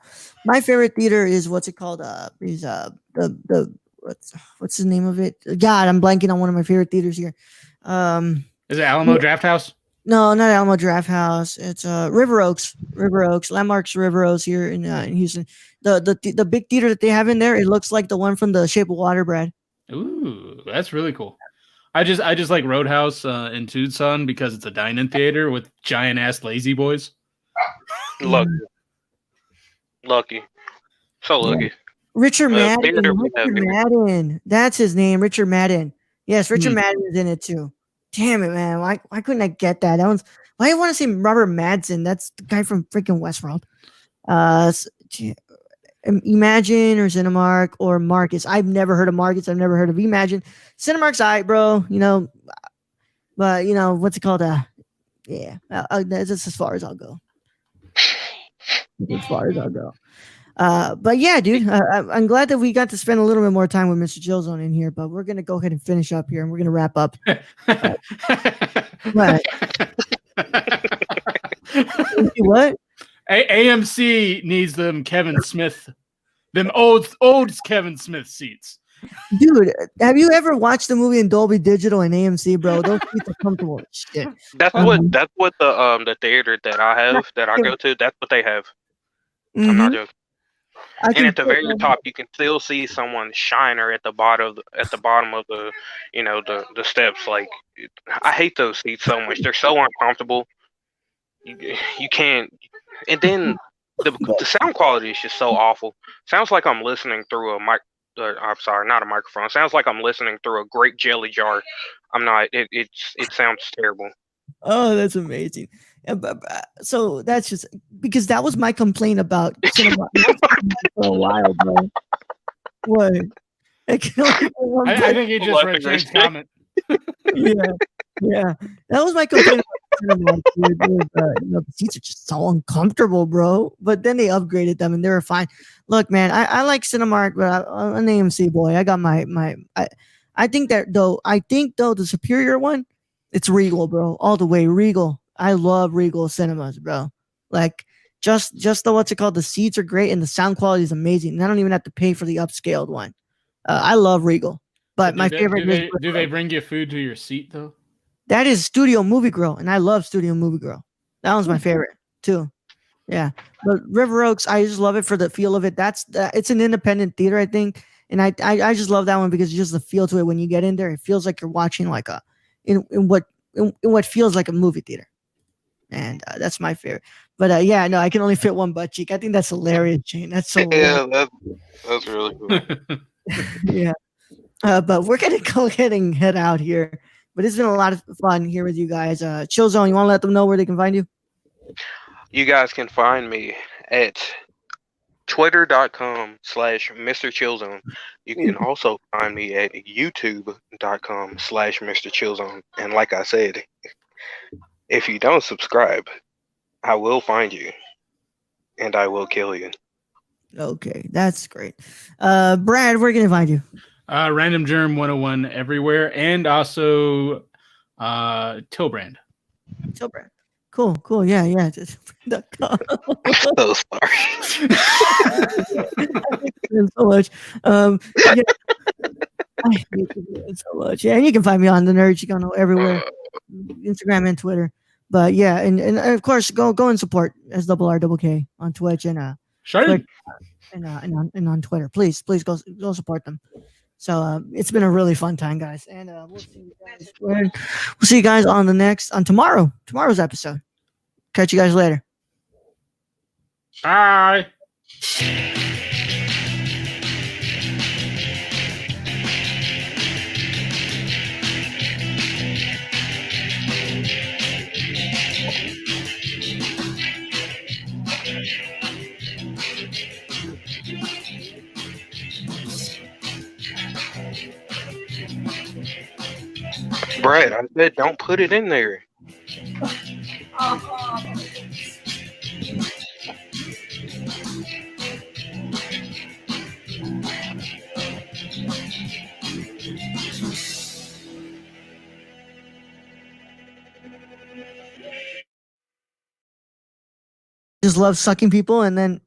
My favorite theater is what's it called? What's the name of it? God, I'm blanking on one of my favorite theaters here. Is it Alamo Draft House? No, not Alamo Draft House. It's River Oaks, Landmarks River Oaks here in Houston. The big theater that they have in there, it looks like the one from The Shape of Water, Brad. Ooh, that's really cool. I just like Roadhouse in Tucson because it's a dine-in theater with giant ass lazy boys. Lucky. So lucky. Yeah. Richard Madden. That's his name, Richard Madden. Yes, Richard Madden is in it too. Damn it, man. Why couldn't I get that? Why do you want to say Robert Madsen? That's the guy from freaking Westworld. Imagine or Cinemark or Marcus. I've never heard of Marcus. I've never heard of Imagine. Cinemark's alright, bro. But what's it called? Yeah, that's as far as I'll go. As far as I'll go. But yeah, dude, I'm glad that we got to spend a little bit more time with Mr. Chillzone in here. But we're gonna go ahead and finish up here, and we're gonna wrap up. What? AMC needs them Kevin Smith, them old Kevin Smith seats. Dude, have you ever watched the movie in Dolby Digital and AMC, bro? Those seats are comfortable as shit. That's what the theater that I go to, that's what they have. Mm-hmm. I'm not joking. And at the very top, you can still see someone's shiner at the bottom of the the steps. Like, I hate those seats so much. They're so uncomfortable. You can't. And then the sound quality is just so awful. Sounds like I'm listening through a mic. I'm sorry, not a microphone. Sounds like I'm listening through a grape jelly jar. I'm not. It sounds terrible. Oh, that's amazing. So that's just because that was my complaint about cinema for a while, bro. What? I think he just read James' comment. Yeah. That was my complaint about cinema. The seats are just so uncomfortable, bro. But then they upgraded them and they were fine. Look, man, I like Cinemark, but I'm an AMC boy. I got my. I think though the superior one, it's Regal, bro, all the way. Regal. I love Regal cinemas, bro. Like just the what's it called? The seats are great and the sound quality is amazing. And I don't even have to pay for the upscaled one. I love Regal, but my favorite. Do they bring you food to your seat though? That is Studio Movie Grill, and I love Studio Movie Grill. That one's my favorite too. Yeah, but River Oaks, I just love it for the feel of it. It's an independent theater, I think, and I just love that one because it's just the feel to it when you get in there. It feels like you're watching like in what feels like a movie theater. And that's my favorite. But yeah, no, I can only fit one butt cheek. I think that's hilarious, Shane. That's so that's really cool. Yeah. But we're gonna go ahead and head out here. But it's been a lot of fun here with you guys. Chillzone, you want to let them know where they can find you? You guys can find me at twitter.com/Mr. Chillzone. You can also find me at youtube.com/Mr. Chillzone. And like I said, if you don't subscribe, I will find you and I will kill you. Okay, that's great. Brad, where can I find you? Random Germ 101 everywhere, and also Tilbrand. Tilbrand. Cool. Yeah. So sorry. So much. Yeah. I hate to do it so much. Yeah, and you can find me on the Nerd Chicano everywhere, Instagram and Twitter. But yeah, and of course, go and support SRRKK on Twitch and Twitter, and on Twitter. Please go support them. So it's been a really fun time, guys, and we'll see you guys on tomorrow's episode. Catch you guys later. Bye. Brad, I said don't put it in there. Just love sucking people and then